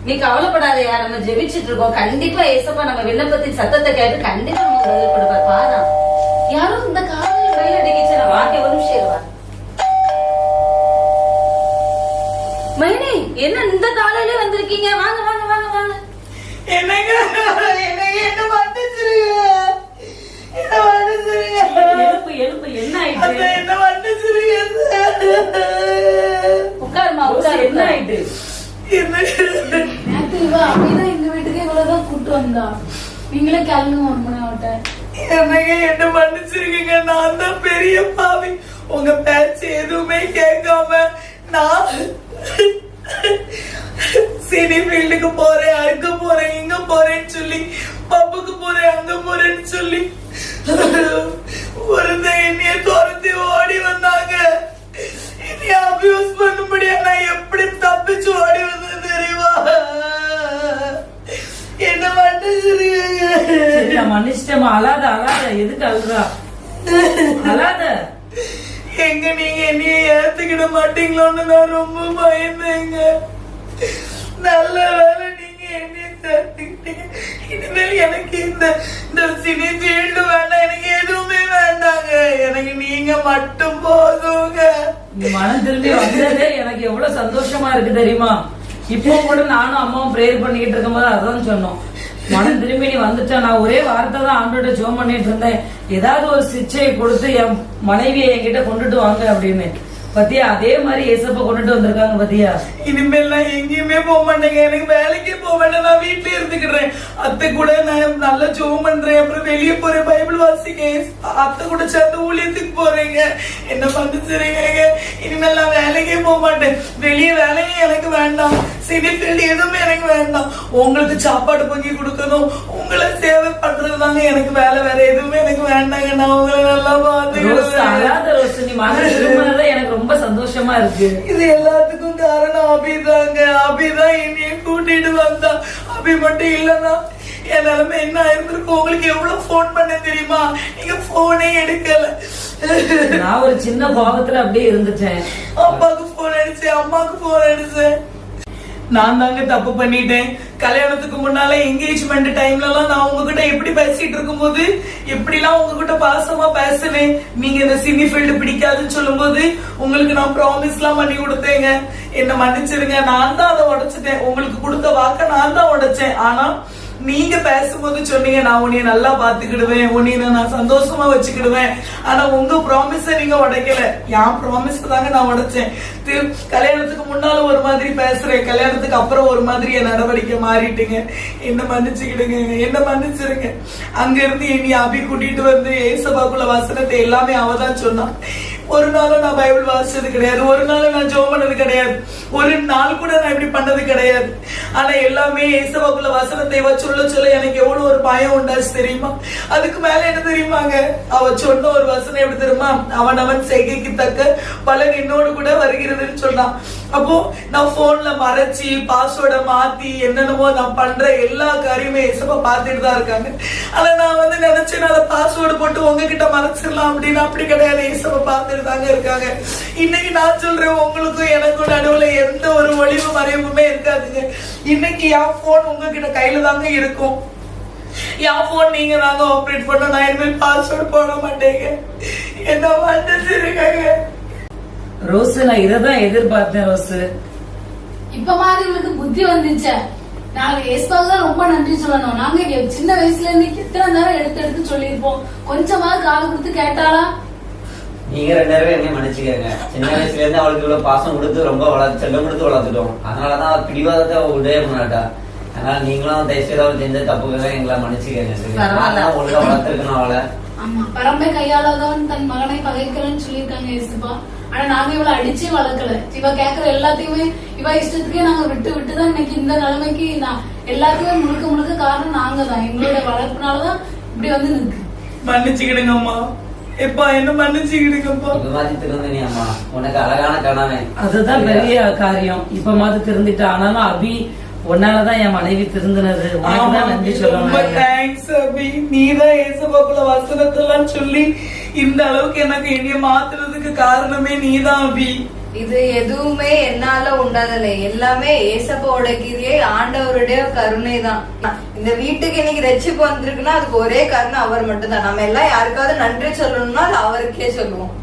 நீ கவலைப்படாதயா, நம்ம ஜெபிச்சுட்டு இருக்கோம். கண்டிப்பா ஏசப்பா நம்ம விண்ணப்பத்தின் சத்தத்தை கேட்டு கண்டிப்பா நமக்கு பதில் கொடுப்பார். பாரா யாரும் இந்த காலையில வெயில் அடிக்கிச்சு. நான் வாங்க ஒரு நிமிஷம் இருவா. மைனி என்ன இந்த காலையில வந்திருக்கீங்க? வாங்க வாங்க வாங்க வாங்க. என்னங்க என்ன மன்னிச்சிருங்க. எழுப்பு எழுப்பு, என்ன ஆயிட்டு? என்ன மன்னிச்சிருங்க. உட்காருமா உட்காரு. என்ன ஆயிட்டு? நேத்து இவ அப்படிதான் எங்க வீட்டுக்கு இவ்வளவுதான் கூட்டு வந்தா. நீங்களே கிளம்புங்க 1 மணி ஆகட்ட. என்னங்க என்ன மன்னிச்சிருக்கீங்க. நான் தான் பெரிய பாவி. உங்க பேச்சு எதுவுமே கேட்காம நான் சினி ஃபீல்டுக்கு போறேன், அங்க போறேன், இங்க போறேன்னு சொல்லி, பப்புக்கு போறேன், அங்க போறேன்னு சொல்லி ஒரு என்னைய துரத்தி ஓடி வந்தாங்க. என்னைய அபியூஸ் பண்ணும்படியா நான் எப்படி தப்பிச்சு ஓடி வந்தது தெரியுமா? என்ன மன்னிச்சிருக்கீங்க. சரி, நான் மன்னிச்சிட்டேமா. அழாத அழாத, எதுக்கு அழுறா? அழாத. எங்க நீங்க என்னைய ஏத்துக்கிட மாட்டீங்களோன்னு நான் ரொம்ப பயந்தேங்க. நல்ல வேலை நீங்க என்னைய சேர்த்துக்கிட்டீங்க. இனிமேல் எனக்கு இந்த சினி ஃபீல்டு வேண்டாம், எனக்கு எதுவுமே வேண்டாங்க. எனக்கு நீங்க மட்டும் போதுங்க. நீ மனம் திரும்பி வந்ததே எனக்கு எவ்வளவு சந்தோஷமா இருக்கு தெரியுமா? இப்போ கூட நானும் அம்மாவும் பிரேயர் பண்ணிக்கிட்டு இருக்கும் போது அதான் சொன்னோம். மனம் திரும்பி நீ வந்துட்டா. நான் ஒரே வார்த்தை தான் ஆண்டோட ஜெபம் பண்ணிட்டு இருந்தேன், ஏதாவது ஒரு சிச்சையை கொடுத்து என் மனைவியை என்கிட்ட கொண்டுட்டு வாங்க அப்படின்னு. பத்தியா, அதே மாதிரி ஏசப்பா கொண்டுட்டு வந்திருக்காங்க. பத்தியா, இனிமேல் நான் எங்கேயுமே போக மாட்டேங்க. எனக்கு வேலைக்கே போக வேண்டாம், நான் வீட்டுல இருந்துக்கிறேன். அத்தை கூட நான் நல்லா ஜெபம் பண்றேன், அப்புறம் வெளியே போறேன், பைபிள் வாசிக்க, அத்தை கூட சேர்ந்து ஊழியத்துக்கு போறேங்க. என்ன பண்ணிச்சுருங்க. இனிமேல் நான் வேலைக்கே போக மாட்டேன். வெளியே வேலையும் எனக்கு வேண்டாம், சினி ஃபீல்டு எதுவுமே எனக்கு வேண்டாம். உங்களுக்கு சாப்பாடு பொங்கி கொடுக்கணும், உங்களை சேவை பண்றதுதாங்க எனக்கு வேலை. வேற எதுவுமே எனக்கு வேண்டாங்க. நான் உங்களை நல்லா அழாத ரோஸ். நீ மனம் திரும்பினதே எனக்கு ரொம்ப சந்தோஷமா இருக்கு. இது எல்லாத்துக்கும் காரணம் அபிதாங்க. அபிதான் என்னைய கூட்டிட்டு வந்தா. அபி மட்டும் இல்லன்னா என் நிலைமை என்ன ஆயிருந்திருக்கும். உங்களுக்கு எவ்வளவு போன் பண்ண தெரியுமா? நீங்க போனே எடுக்கல. நான் ஒரு சின்ன பாவத்துல அப்படியே இருந்துட்டேன். அப்பாவுக்கு போன் அடிச்சேன், அம்மாவுக்கு போன் அடிச்சேன். நான் தாங்க தப்பு பண்ணிட்டேன். கல்யாணத்துக்கு முன்னால என்கேஜ்மெண்ட் டைம்ல எல்லாம் நான் உங்ககிட்ட எப்படி பேசிட்டு இருக்கும் போது எப்படிலாம் உங்ககிட்ட பாசமா பேசினேன். நீங்க இந்த சினி ஃபீல்டு பிடிக்காதுன்னு சொல்லும் போது உங்களுக்கு நான் ப்ராமிஸ் எல்லாம் பண்ணி கொடுத்தேங்க. என்ன மன்னிச்சிருங்க. நான் தான் அதை உடைச்சிட்டேன். உங்களுக்கு கொடுத்த வாக்க நான் தான் உடைச்சேன். ஆனா நீங்க பேசும்போது சொன்னீங்க, நான் உன்னைய நல்லா பாத்துக்கிடுவேன், உன்னைய நான் சந்தோஷமா வச்சுக்கிடுவேன். ஆனா உங்க ப்ராமிஸ நீங்க உடைக்கல. என் ப்ராமிஸ் தாங்க நான் உடைச்சேன். கல்யாணத்துக்கு முன்னால ஒரு மாதிரி பேசுறேன், கல்யாணத்துக்கு அப்புறம் ஒரு மாதிரி என் நடவடிக்கை மாறிட்டுங்க. என்ன மன்னிச்சுக்கிடுங்க, என்ன மன்னிச்சிருங்க. அங்க இருந்து என்னை அபி கூட்டிட்டு வந்து ஏசபாக்குள்ள வசனத்தை எல்லாமே அவதான் சொன்னான். ஒரு நாளும் நான் பைபிள் வாசிச்சது கிடையாது, ஒரு நாளும் நான் ஜெபம் பண்ணது கிடையாது, ஒரு நாள் கூட நான் இப்படி பண்ணது கிடையாது. ஆனா எல்லாமே ஏசபாக்குள்ள வசனத்தை சொல்ல எனக்கு எவ்வளவு ஒரு பயம் உண்டாச்சு தெரியுமா? அதுக்கு மேல என்ன தெரியுமாங்க, அவ சொன்ன ஒரு வசனம் எப்படி தெரியுமா? அவன் செய்கைக்கு தக்க பலன் என்னோடு கூட வருகிறதுன்னு சொன்னான். அப்போ நான் போன்ல மறைச்சி பாஸ்வேர்டை மாத்தி என்னென்னமோ நான் பண்ற எல்லா காரியமே ஏசப்பா பார்த்துட்டு தான் இருக்காங்க. ஆனா நான் வந்து நினைச்சேன் அதை பாஸ்வேர்டு போட்டு உங்ககிட்ட மறைச்சிடலாம் அப்படின்னு. அப்படி கிடையாது, ஏசப்பா பார்த்துட்டு தாங்க இருக்காங்க. இன்னைக்கு நான் சொல்றேன், உங்களுக்கும் எனக்கும் நடுவுல எந்த ஒரு ஒளிவு மறைவுமே இருக்காதுங்க. இன்னைக்கு என் போன் உங்ககிட்ட கையில தாங்க இருக்கும். என் போன் நீங்க தாங்க ஆப்ரேட் பண்ண. நான் இனிமேல் பாஸ்வேர்டு போட மாட்டேங்க. என்ன மன்னிச்சிருக்காங்க ரோஸ். நான் இததான் எதிர்பார்த்தேன் ரோஸ். இப்ப மாதிரி உங்களுக்கு புத்தி வந்துச்ச. நாங்க ஏஸ்பாவுக்கு தான் ரொம்ப நன்றி சொல்லணும். நாங்க சின்ன வயசுல இருந்து எத்தனை நேரம் எடுத்து சொல்லிருப்போம். கொஞ்சமாவது காது கொடுத்து கேட்டாளா? நீங்க 2 பேரும் என்ன மன்னிச்சுக்கங்க. சின்ன வயசுல இருந்து அவளுக்கு இவ்வளவு பாசம் கொடுத்து ரொம்ப செல்லம் கொடுத்து வளர்த்துட்டோம். அதனாலதான் அவள் பிடிவாதத்தை உடவே பண்ணாட்டா. அதனால நீங்களும் தயவுசெய்து அவள் செஞ்ச தப்புகளை எங்களை மன்னிச்சுக்கங்க. ஒழுங்கா வளர்த்துருக்கணும் அவளை. ஆமா, பரம்பை கையாளாதவன் தன் மகனை பகைக்கிறன்னு சொல்லியிருக்காங்க ஏசுப்பா. ஆனா நாங்க இவளை அடிச்சே வளர்க்கல. இவ கேக்குற எல்லாத்தையுமே இவ இஷ்டத்துக்கே நாங்க விட்டு விட்டுதான் இன்னைக்கு இந்த நிலைமைக்கு எல்லாத்தையுமே முழுக்க முழுக்க காரணம் நாங்க தான். எங்களோட வளர்ப்புனாலதான் இப்படி வந்து நிற்கு. மன்னிச்சுக்கிடுங்கம்மா, எப்பா என்ன மன்னிச்சுக்கிடுங்கப்பா. இப்ப மாதிரி திருந்தனி அம்மா, உனக்கு அழகான கணவன். அதுதான் பெரிய காரியம். இப்ப மாதிரி திருந்திட்டா. ஆனாலும் அபி உன்னாலதான் என் மனைவி திருந்தினது. உனக்குதான் நன்றி சொல்லணும். தேங்க்ஸ் அபி, நீதான் ஏசப்பாக்குள்ள வசனத்தெல்லாம் சொல்லி இந்த அளவுக்கு எனக்கு என்னைய மாத்துறதுக்கு காரணமே நீதான் அபி. இது எதுவுமே என்னால உண்டாதல, எல்லாமே ஏசப்பாவோட கிரியை, ஆண்டவருடைய கருணை தான். இந்த வீட்டுக்கு இன்னைக்கு ரட்சிப்பு வந்திருக்குன்னா அதுக்கு ஒரே காரணம் அவர் மட்டும் தான். நம்ம எல்லாம் யாருக்காவது நன்றி சொல்லணும்னா அது அவருக்கே சொல்லுவோம்.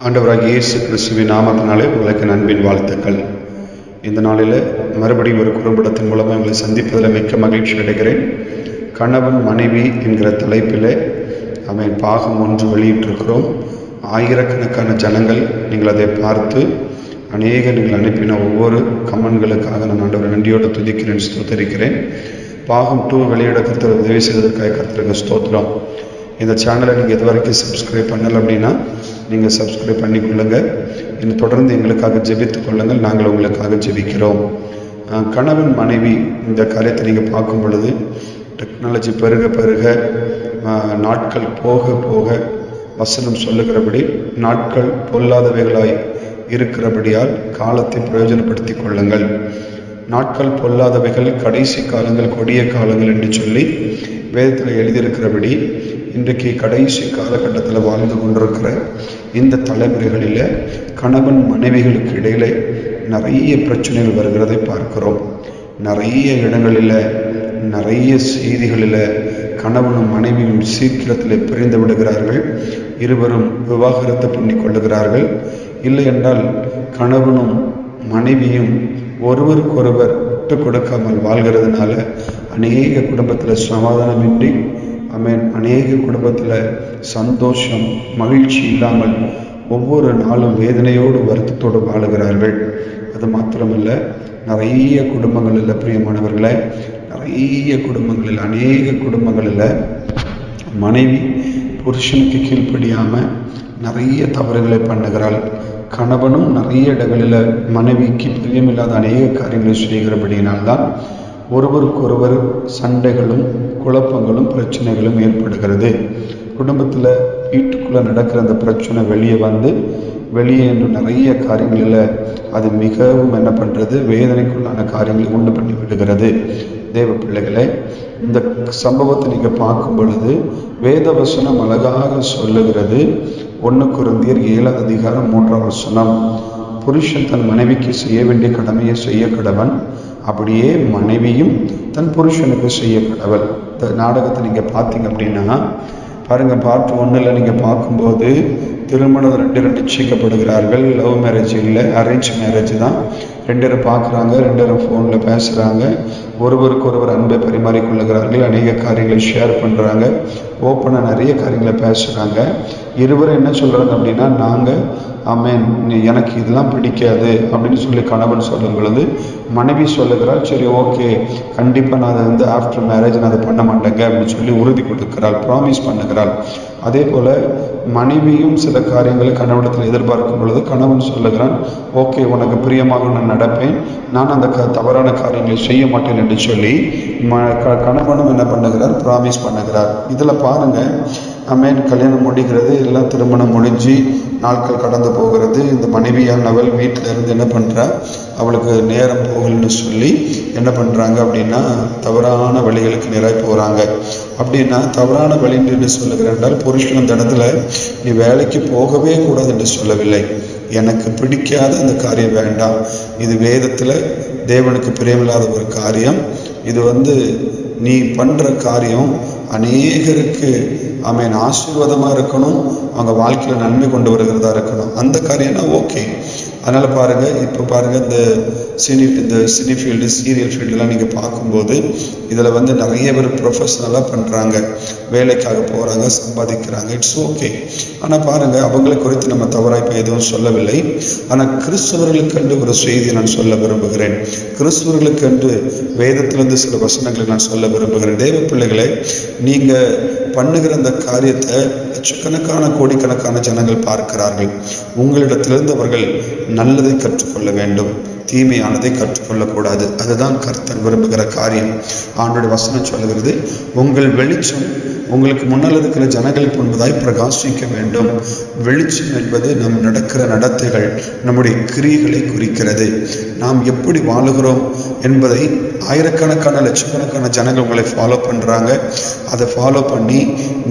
ஆண்டவராகிய இயேசு கிறிஸ்துவின் நாமத்தினாலே உங்களுக்கு அன்பின் வாழ்த்துக்கள். இந்த நாளில் மறுபடியும் ஒரு குறும்படத்தின் மூலமாக உங்களை சந்திப்பதில் மிக்க மகிழ்ச்சி அடைகிறேன். கணவன் மனைவி என்கிற தலைப்பில் பாகம் 1 வெளியிட்டிருக்கிறோம். ஆயிரக்கணக்கான ஜனங்கள் நீங்கள் அதை பார்த்து நீங்கள் அனுப்பின ஒவ்வொரு கமெண்ட்களுக்காக நான் ஆண்டவரை நன்றியோடு துதிக்கிறேன், ஸ்தோத்தரிக்கிறேன். பாகம் 2 வெளியிட கர்த்தர் உதவி செய்வதற்காக கர்த்தருக்கு ஸ்தோத்திரம். இந்த சேனலை நீங்கள் இது வரைக்கும் சப்ஸ்கிரைப் பண்ணலை அப்படின்னா நீங்கள் சப்ஸ்கிரைப் பண்ணிக்கொள்ளுங்க. இன்னும் தொடர்ந்து எங்களுக்காக ஜெபித்துக் கொள்ளுங்கள், நாங்கள் உங்களுக்காக ஜெபிக்கிறோம். கணவன் மனைவி இந்த காரியத்தை நீங்கள் பார்க்கும் பொழுது டெக்னாலஜி பெருக பெருக நாட்கள் போக போக வசனம் சொல்லுகிறபடி நாட்கள் பொல்லாதவைகளாய் இருக்கிறபடியால் காலத்தை பிரயோஜனப்படுத்திக் கொள்ளுங்கள். நாட்கள் பொல்லாதவைகள், கடைசி காலங்கள் கொடிய காலங்கள் என்று சொல்லி வேதத்தில் எழுதியிருக்கிறபடி இன்றைக்கு கடைசி காலகட்டத்தில் வாழ்ந்து கொண்டிருக்கிற இந்த தலைமுறைகளில் கணவன் மனைவிகளுக்கு இடையிலே நிறைய பிரச்சனைகள் வருகிறதை பார்க்கிறோம். நிறைய இடங்களில், நிறைய செய்திகளில் கணவனும் மனைவியும் சீக்கிரத்தில் பிரிந்து விடுகிறார்கள். இருவரும் விவாகரத்து பண்ணி கொள்ளுகிறார்கள். இல்லை என்றால் கணவனும் மனைவியும் ஒருவருக்கொருவர் விட்டு கொடுக்காமல் வாழ்கிறதுனால அநேக குடும்பத்தில் சமாதானமின்றி அநேக குடும்பத்தில் சந்தோஷம், மகிழ்ச்சி இல்லாமல் ஒவ்வொரு நாளும் வேதனையோடு வருத்தத்தோடு வாழுகிறார்கள். அது மாத்திரமல்ல, நிறைய குடும்பங்களில் பிரியமானவர்களை, நிறைய குடும்பங்களில், அநேக குடும்பங்களில் மனைவி புருஷனுக்கு கீழ்ப்படியாமல் நிறைய தவறுகளை பண்ணுகிறாள். கணவனும் நிறைய இடங்களில் மனைவிக்கு பிரியமில்லாத அநேக காரியங்களை செய்கிறபடியினால்தான் ஒருவருக்கொருவர் சண்டைகளும் குழப்பங்களும் பிரச்சனைகளும் ஏற்படுகிறது. குடும்பத்தில் வீட்டுக்குள்ளே நடக்கிற அந்த பிரச்சனை வெளியே என்று நிறைய காரியங்களில் அது மிகவும் என்ன பண்ணுறது, வேதனைக்குள்ளான காரியங்களை உண்டு பண்ணி விடுகிறது. தேவ பிள்ளைகளே, இந்த சம்பவத்தை நீங்கள் பார்க்கும் பொழுது வேதவசனம் அழகாக சொல்லுகிறது. 1 கொரிந்தியர் 7:3 புருஷன் தன் மனைவிக்கு செய்ய வேண்டிய கடமையை செய்ய கடவன், அப்படியே மனைவியும் தன் புருஷனுக்கு செய்ய கடவள். இந்த நாடகத்தை நீங்கள் பார்த்தீங்க அப்படின்னா பாருங்கள், பார்ட் 1 நீங்கள் பார்க்கும்போது திருமணம் 2 நிச்சயிக்கப்படுகிறார்கள். லவ் மேரேஜ் இல்லை, அரேஞ்ச் மேரேஜ் தான். 2 பேரும் பார்க்குறாங்க, 2 பேரும் ஃபோனில் பேசுகிறாங்க, ஒருவருக்கு ஒருவர் அன்பை பரிமாறிக்கொள்ளுகிறார்கள், அநேக காரியங்களை ஷேர் பண்ணுறாங்க, ஓப்பனாக நிறைய காரியங்களை பேசுகிறாங்க. இருவரும் என்ன சொல்கிறாங்க அப்படின்னா, நாங்கள் எனக்கு இதெல்லாம் பிடிக்காது அப்படின்னு சொல்லி கணவன் சொல்லும் பொழுது மனைவி சொல்லுகிறாள், சரி ஓகே, கண்டிப்பாக நான் அதை ஆஃப்டர் மேரேஜ் நான் அதை பண்ண மாட்டேங்க அப்படின்னு சொல்லி உறுதி கொடுக்கிறாள், ப்ராமிஸ் பண்ணுகிறாள். அதே போல் மனைவியும் சில காரியங்களை கணவனிடத்தில் எதிர்பார்க்கும் பொழுது கணவன் சொல்லுகிறான், ஓகே, உனக்கு பிரியமாக நான் நடப்பேன், நான் அந்த தவறான காரியங்களை செய்ய மாட்டேன் என்று சொல்லி கணவனும் என்ன பண்ணுகிறார், ப்ராமிஸ் பண்ணுகிறார். இதில் பாருங்கள், கல்யாணம் முடிகிறது, எல்லாம் திருமணம் முடிஞ்சு நாட்கள் கடந்து போகிறது. இந்த மனைவியானவள் வீட்டில் இருந்து என்ன பண்ணுறா, அவளுக்கு நேரம் போகலன்னு சொல்லி என்ன பண்ணுறாங்க அப்படின்னா தவறான வழிகளுக்கு நிறைய போகிறாங்க. அப்படின்னா தவறான வழி என்று சொல்லுகிறேன் என்றால், புருஷன் அந்த இடத்துல நீ வேலைக்கு போகவே கூடாது என்று சொல்லவில்லை. எனக்கு பிடிக்காத அந்த காரியம் வேண்டாம், இது வேதத்தில் தேவனுக்கு பிரியமில்லாத ஒரு காரியம், இது நீ பண்ணுற காரியம் அநேகருக்கு ஆசீர்வாதமாக இருக்கணும், அவங்க வாழ்க்கையில் நன்மை கொண்டு வருகிறதா இருக்கணும், அந்த காரியம்னா ஓகே. அதனால் பாருங்கள், இப்போ பாருங்கள், இந்த சினி ஃபீல்டு, சீரியல் ஃபீல்டெலாம் நீங்கள் பார்க்கும்போது இதில் வந்து நிறைய பேர் ப்ரொஃபஷ்னலாக பண்ணுறாங்க, வேலைக்காக போகிறாங்க, சம்பாதிக்கிறாங்க, இட்ஸ் ஓகே. ஆனால் பாருங்கள், அவங்களை குறித்து நம்ம தவறாக இப்போ எதுவும் சொல்லவில்லை. ஆனால் கிறிஸ்தவர்களுக்கென்று ஒரு செய்தியை நான் சொல்ல விரும்புகிறேன். கிறிஸ்தவர்களுக்கென்று வேதத்திலிருந்து சில வசனங்களை நான் சொல்ல விரும்புகிறேன். தேவ பிள்ளைகளை, நீங்கள் பண்ணுகிற அந்த காரியத்தை லட்சக்கணக்கான கோடிக்கணக்கான ஜனங்கள் பார்க்கிறார்கள். உங்களிடத்திலிருந்து அவர்கள் நல்லதை கற்றுக்கொள்ள வேண்டும், தீமையானதை கற்றுக்கொள்ளக்கூடாது. அதுதான் கர்த்தர் விரும்புகிற காரியம். ஆண்டோட வசனம் சொல்லுகிறது, உங்கள் வெளிச்சம் உங்களுக்கு முன்னால் இருக்கிற ஜனங்களுக்கு முன்பதாய் பிரகாசிக்க வேண்டும். வெளிச்சம் என்பது நம் நடக்கிற நடத்தைகள், நம்முடைய கிரியைகளை குறிக்கிறது. நாம் எப்படி வாழுகிறோம் என்பதை ஆயிரக்கணக்கான லட்சக்கணக்கான ஜனங்கள் உங்களை ஃபாலோ பண்ணுறாங்க. அதை ஃபாலோ பண்ணி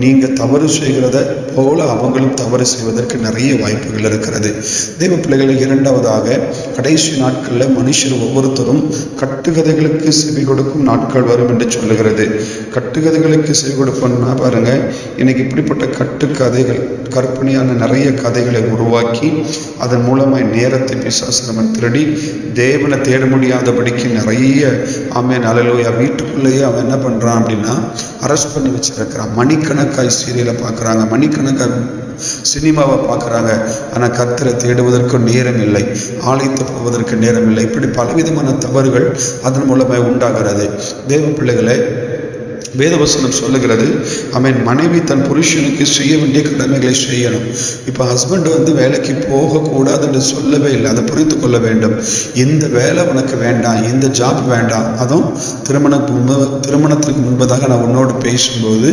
நீங்கள் தவறு செய்கிறத போல அவங்களும் தவறு செய்வதற்கு நிறைய வாய்ப்புகள் இருக்கிறது. தெய்வ பிள்ளைகளை, இரண்டாவதாக கடைசி நாட்களில் மனுஷர் ஒவ்வொருத்தரும் கட்டுக்கதைகளுக்கு செவி கொடுக்கும் நாட்கள் வரும் என்று சொல்லுகிறது. கட்டுக்கதைகளுக்கு செவி கொடுப்போம்னா பாருங்க, இன்னைக்கு இப்படிப்பட்ட கட்டுக்கதைகள், கற்பனையான நிறைய கதைகளை உருவாக்கி அதன் மூலமாய் நேரத்தை பிசாசு நம்ம திருடி தேவனை தேட முடியாதபடிக்கு நிறைய அல்லேலூயா வீட்டுக்குள்ளேயே அவன் என்ன பண்ணுறான் அப்படின்னா அரெஸ்ட் பண்ணி வச்சிருக்கிறான். மணிக்கணக்காய் சீரியலை பார்க்குறாங்க, மணிக்கணக்காய் சினிமாவை பார்க்குறாங்க. ஆனால் கர்த்தரை தேடுவதற்கு நேரம் இல்லை, ஆலயத்தை போவதற்கு நேரம் இல்லை. இப்படி பலவிதமான தவறுகள் அதன் மூலமாக உண்டாகிறது. தேவ பிள்ளைகளை, வேதவசனம் சொல்லுகிறது, மனைவி தன் புருஷனுக்கு செய்ய வேண்டிய கடமைகளை செய்யணும். இப்போ ஹஸ்பண்ட் வந்து வேலைக்கு போகக்கூடாது என்று சொல்லவே இல்லை, அதை புரிந்து கொள்ள வேண்டும். இந்த வேலை உனக்கு வேண்டாம், இந்த ஜாப் வேண்டாம், அதுவும் திருமணத்திற்கு முன்பதாக நான் உன்னோடு பேசும்போது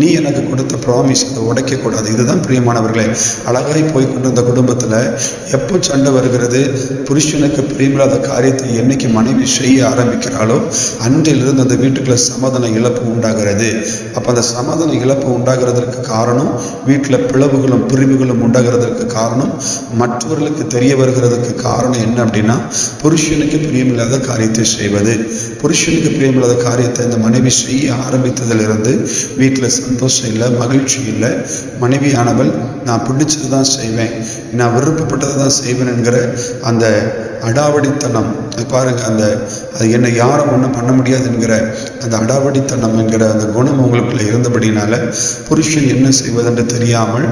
நீ எனக்கு கொடுத்த ப்ராமிஸ் அதை உடைக்கக்கூடாது. இதுதான் பிரியமானவர்களே. அழகாய் போய் கொண்டிருந்த குடும்பத்தில் எப்போ சண்டை வருகிறது, புருஷனுக்கு பிரியமில்லாத காரியத்தை என்னைக்கு மனைவி செய்ய ஆரம்பிக்கிறாளோ அன்றிலிருந்து அந்த வீட்டுக்குள்ள சமாதான இழப்பு உண்டாகிறது. அப்போ அந்த சமாதான இழப்பு உண்டாகிறதுக்கு காரணம், வீட்டில் பிளவுகளும் பிரிவுகளும் உண்டாகிறதுக்கு காரணம், மற்றவர்களுக்கு தெரிய வருகிறதுக்கு காரணம் என்ன அப்படின்னா புருஷனுக்கு பிரியமில்லாத காரியத்தை செய்வது. புருஷனுக்கு பிரியமில்லாத காரியத்தை இந்த மனைவி செய்ய ஆரம்பித்ததிலிருந்து வீட்டில் சந்தோஷம் இல்லை, மகிழ்ச்சி இல்லை. மனைவியானவள் நான் பிடிச்சது தான் செய்வேன், நான் விருப்பப்பட்டதை தான் செய்வேன் என்கிற அந்த அடாவடித்தனம் பாருங்க, அது என்னை யாரும் ஒன்றும் பண்ண முடியாது என்கிற அந்த அடாவடித்தனம் என்கிற அந்த குணம் உங்களுக்குள்ள இருந்தபடினால புருஷன் என்ன செய்வதென்று தெரியாமல்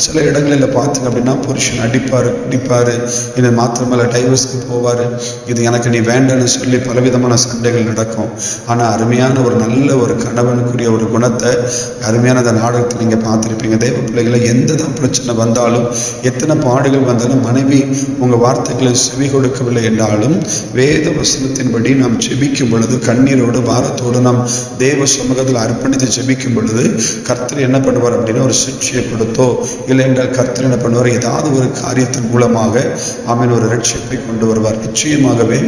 சில இடங்களில் பார்த்தீங்க அப்படின்னா புருஷன் அடிப்பார், குடிப்பார், என்னை மாத்திரமல்ல டைவர்ஸ்க்கு போவார். இது எனக்கு நீ வேண்டான்னு சொல்லி பலவிதமான சண்டைகள் நடக்கும். ஆனால் அருமையான ஒரு நல்ல ஒரு கணவனுக்குரிய ஒரு குணத்தை அருமையான அந்த நாடகத்தை நீங்கள் பார்த்துருப்பீங்க. தெய்வ பிள்ளைகளை, எந்த தான் பிரச்சனை வந்தாலும், எத்தனை பாடுகள் வந்தாலும் மனைவி உங்கள் வார்த்தைகளை செவி கொடுக்கவில்லை என்றாலும் வேத வசனத்தின்படி நாம் ஜெபிக்கும் பொழுது, கண்ணீரோடு பாரத்தோடு நாம் தேவ சமூகத்தில் அர்ப்பணித்து ஜெபிக்கும் பொழுது கர்த்தர் என்ன பண்ணுவார் அப்படின்னா ஒரு சிக்ஷையை கொடுத்தோ இல்லை என்றால் கர்த்தர் என்ன பண்ணுவார், ஏதாவது ஒரு காரியத்தின் மூலமாக ஒரு ரட்சிப்பை கொண்டு வருவார். நிச்சயமாகவே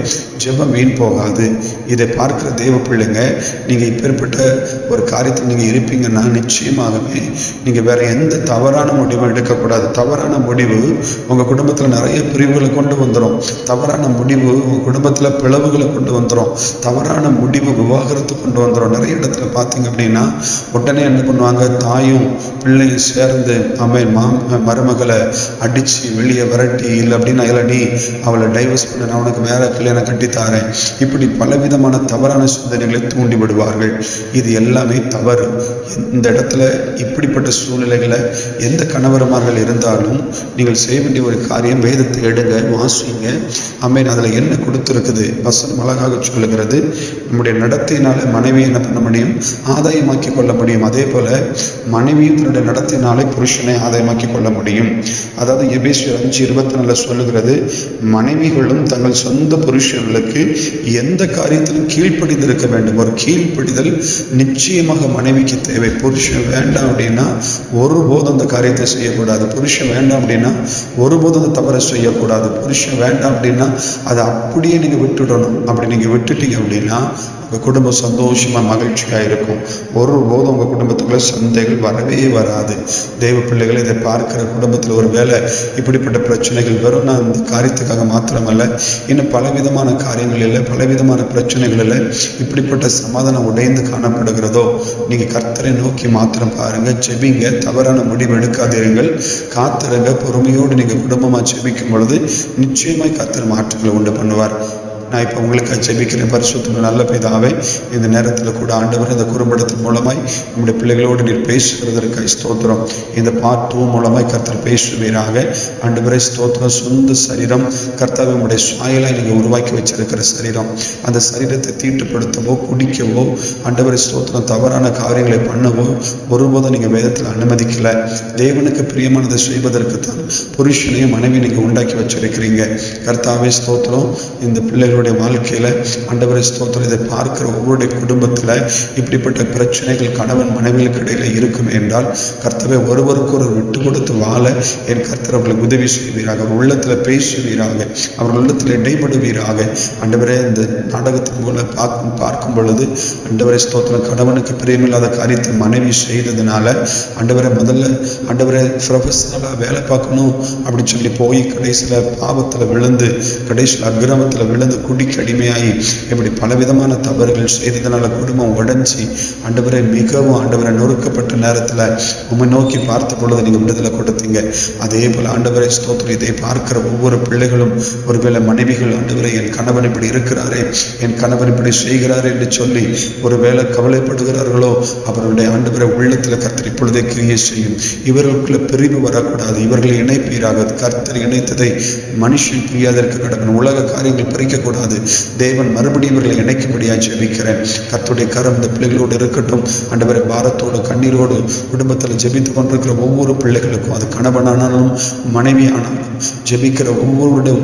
ஜெபம் வீண் போகாது. இதை பார்க்கிற தேவ பிள்ளைங்க, நீங்கள் இப்பேற்பட்ட ஒரு காரியத்தில் நீங்கள் இருப்பீங்கன்னா நிச்சயமாகவே நீங்கள் வேற எந்த தவறான முடிவும் எடுக்கக்கூடாது. தவறான முடிவு உங்கள் குடும்பத்தில் நிறைய பிரிவுகளை கொண்டு வந்துடும். தவறான முடிவு உங்கள் குடும்பத்தில் பிளவுகளை கொண்டு வந்துடும். தவறான முடிவு விவாகரத்து கொண்டு வந்துடும். நிறைய இடத்துல பார்த்தீங்க அப்படின்னா உடனே என்ன பண்ணுவாங்க, தாயும் பிள்ளையும் சேர்ந்து மருமகளை அடித்து வெளியே விரட்டி, இல்லை அப்படின்னா இல்லை நீ அவளை டைவர்ஸ் பண்ண, நான் உனக்கு வேற கல்யாணம் கட்டித்தாரேன், இப்படி பலவிதமான தவறான சிந்தனைகளை தூண்டி விடுவார்கள். இது எல்லாமே தவறு. இந்த இடத்துல இப்படிப்பட்ட சூழ்நிலைகளை எந்த கணவர்மார்கள் இருந்தாலும் நீங்கள் செய்ய வேண்டிய ஒரு காரியம், வேதத்தை எடுங்க, வாசிங்க. அதில் என்ன கொடுத்துருக்குது வசனம் அழகாக சொல்லுகிறது. நம்முடைய நடத்தையினால மனைவி என்ன பண்ண முடியும், ஆதாயமாக்கி கொள்ள முடியும். அதே போல மனைவியும் தன்னுடைய நடத்தையினாலே புருஷனை ஆதாயமாக்கி கொள்ள முடியும். அதாவது எபேசியர் 5:24 சொல்லுகிறது, மனைவிகளும் தங்கள் சொந்த புருஷர்களுக்கு எந்த காரியத்திலும் கீழ்ப்படிந்திருக்க வேண்டும். ஒரு கீழ்ப்படிதல் நிச்சயமாக மனைவிக்கு தேவை. புருஷன் வேண்டாம் அப்படின்னா ஒருபோதும் அந்த காரியத்தை செய்யக்கூடாது. புருஷன் வேண்டாம் அப்படின்னா ஒருபோதும் அந்த தவறை செய்யக்கூடாது. புருஷன் வேண்டாம் அப்படின்னா அதை அப்படியே நீங்கள் விட்டுடணும். அப்படி நீங்கள் விட்டுட்டீங்க அப்படின்னா உங்கள் குடும்பம் சந்தோஷமாக மகிழ்ச்சியாக இருக்கும். ஒருபோதும் உங்கள் குடும்பத்துக்குள்ள சந்தைகள் வரவே வராது. தெய்வ பிள்ளைகளை இதை பார்க்கிற குடும்பத்தில் ஒரு வேளை இப்படிப்பட்ட பிரச்சனைகள் வரும். நான் இந்த காரியத்துக்காக மாத்திரமல்ல, இன்னும் பலவிதமான காரியங்களில் பலவிதமான பிரச்சனைகளில் இப்படிப்பட்ட சமாதானம் உடைந்து காணப்படுகிறதோ, நீங்கள் கர்த்தரை நோக்கி மாத்திரம் பாருங்க, ஜெபிங்க, தவறான முடிவு எடுக்காதீர்கள், காத்திருங்க. பொறுமையோடு நீங்கள் குடும்பமாக ஜெபிக்கும் பொழுது நிச்சயமாய் கர்த்தர் மாற்றங்களை உண்டு பண்ணுவார். நான் இப்போ உங்களுக்கு ஜெபிக்கிறேன். பரிசுத்த நல்ல பிதாவே, இந்த நேரத்தில் கூட ஆண்டவர் இந்த குறும்படத்தின் மூலமாய் நம்முடைய பிள்ளைகளோடு நீர் பேசுகிறதற்காக ஸ்தோத்திரம். இந்த பார்ட் 2 மூலமாய் கர்த்தர் பேசுவீராக. ஆண்டவரே ஸ்தோத்திரம். சொந்த சரீரம் கர்த்தாவை உங்களுடைய சாயலாய் நீங்கள் உருவாக்கி வச்சிருக்கிற சரீரம், அந்த சரீரத்தை தீட்டுப்படுத்தவோ குடிக்கவோ ஆண்டவரே ஸ்தோத்திரம் தவறான காரியங்களை பண்ணவோ ஒருபோதும் நீங்கள் வேதத்தில் அனுமதிக்கல. தேவனுக்கு பிரியமானதை செய்வதற்கு தான் புருஷனையும் மனைவி நீங்கள் உண்டாக்கி வச்சிருக்கிறீங்க. கர்த்தாவே ஸ்தோத்திரம். இந்த பிள்ளைகளுடைய வாழ்க்கையில ஆண்டவரே ஸ்தோத்திரம், இதை பார்க்கிற ஒவ்வொருடைய குடும்பத்துல இப்படிப்பட்ட பிரச்சனைகள் கணவன் மனைவிகளுக்கு இடையில இருக்கும் என்றால் கர்த்தரை ஒருவருக்கு ஒரு விட்டு கொடுத்து வாழ என் கர்த்தர் அவர்களுக்கு உதவி செய்வீராக. அவர் உள்ளத்துல பேசுவீராக, அவர்கள் உள்ளத்துல இடைபடுவீராக. ஆண்டவரே இந்த நாடகத்தின் மூலம் பார்க்கும் பொழுது ஆண்டவரே ஸ்தோத்திரம், கணவனுக்கு பிரியமில்லாத காரியத்தை மனைவி செய்ததுனால ஆண்டவரை முதல்ல ஆண்டவரை ப்ரொஃபஷனலா வேலை பார்க்கணும் அப்படின்னு சொல்லி போய் கடைசியில பாவத்துல விழுந்து, கடைசியில் அக்கிரமத்துல விழுந்து, குடிக்கு அடிமையாகி இப்படி பலவிதமான தவறுகள் செய்ததுனால குடும்பம் உடைஞ்சி ஆண்டவரை மிகவும் ஆண்டவரை நொறுக்கப்பட்ட நேரத்தில் உம்மை நோக்கி பார்த்த பொழுது நீங்கள் விடுதலை கொடுத்தீங்க. அதே போல் ஆண்டவரை ஸ்தோத்திரம், இதை பார்க்கிற ஒவ்வொரு பிள்ளைகளும் ஒருவேளை மனைவிகள் ஆண்டவரை என் கணவன் இப்படி இருக்கிறாரே, என் கணவன் இப்படி செய்கிறாரே என்று சொல்லி ஒருவேளை கவலைப்படுகிறார்களோ, அவர்களுடைய ஆண்டவரை உள்ளத்தில் கர்த்தர் இப்பொழுதே கிரியை செய்யும். இவர்களுக்குள்ள பிரிவு வரக்கூடாது. இவர்களை இணைப்பீராக. கர்த்தர் இணைத்ததை மனுஷன் பிரியாதற்கு கடவுள். உலக காரியங்கள் பறிக்கக்கூடாது. தேவன் மறுபடியும் இவர்களை இணைக்கும்படியாக ஜெபிக்கிறேன். கர்த்தருடைய கரம் இந்த பிள்ளைகளோடு இருக்கட்டும். ஆண்டவரை பாரத்தோடு கண்ணீரோடு குடும்பத்தில் ஜெபித்து கொண்டிருக்கிற ஒவ்வொரு பிள்ளைகளுக்கும், அது கணவனானாலும் மனைவி ஆனாலும் ஜெபிக்கிற ஒவ்வொருடைய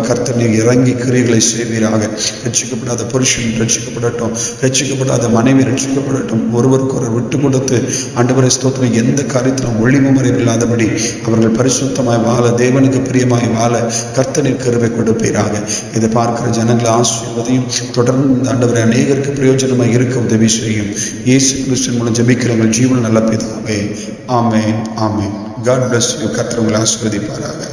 கர்த்தர் நீங்க இறங்கி கிரியைகளை செய்வீராக. ரட்சிக்கப்படாத புருஷன் ரட்சிக்கப்படட்டும், ரட்சிக்கப்படாத மனைவி ரட்சிக்கப்படட்டும். ஒருவருக்கு ஒரு விட்டு கொடுத்து ஆண்டவரை ஸ்தோத்திரம் எந்த காரியத்திலும் ஒளிவு முறைவு இல்லாதபடி அவர்கள் பரிசுத்தமாய் வாழ, தேவனுக்கு பிரியமாய் வாழ கர்த்தரின் கிருபை கொடுப்பீராக. இதை பார்க்கிற ஜனங்களை ஆசீர்வதியும். தொடர்ந்து ஆண்டவரை அநேகருக்கு பிரயோஜனமாக இருக்க உதவி செய்யும். இயேசு கிறிஸ்துவின் மூலம் ஜெபிக்கிறவங்க ஜீவன் நல்ல பிதாவே. ஆமென், ஆமென். God bless you. கர்த்தர் உங்களை ஆசீர்வதிப்பாராக.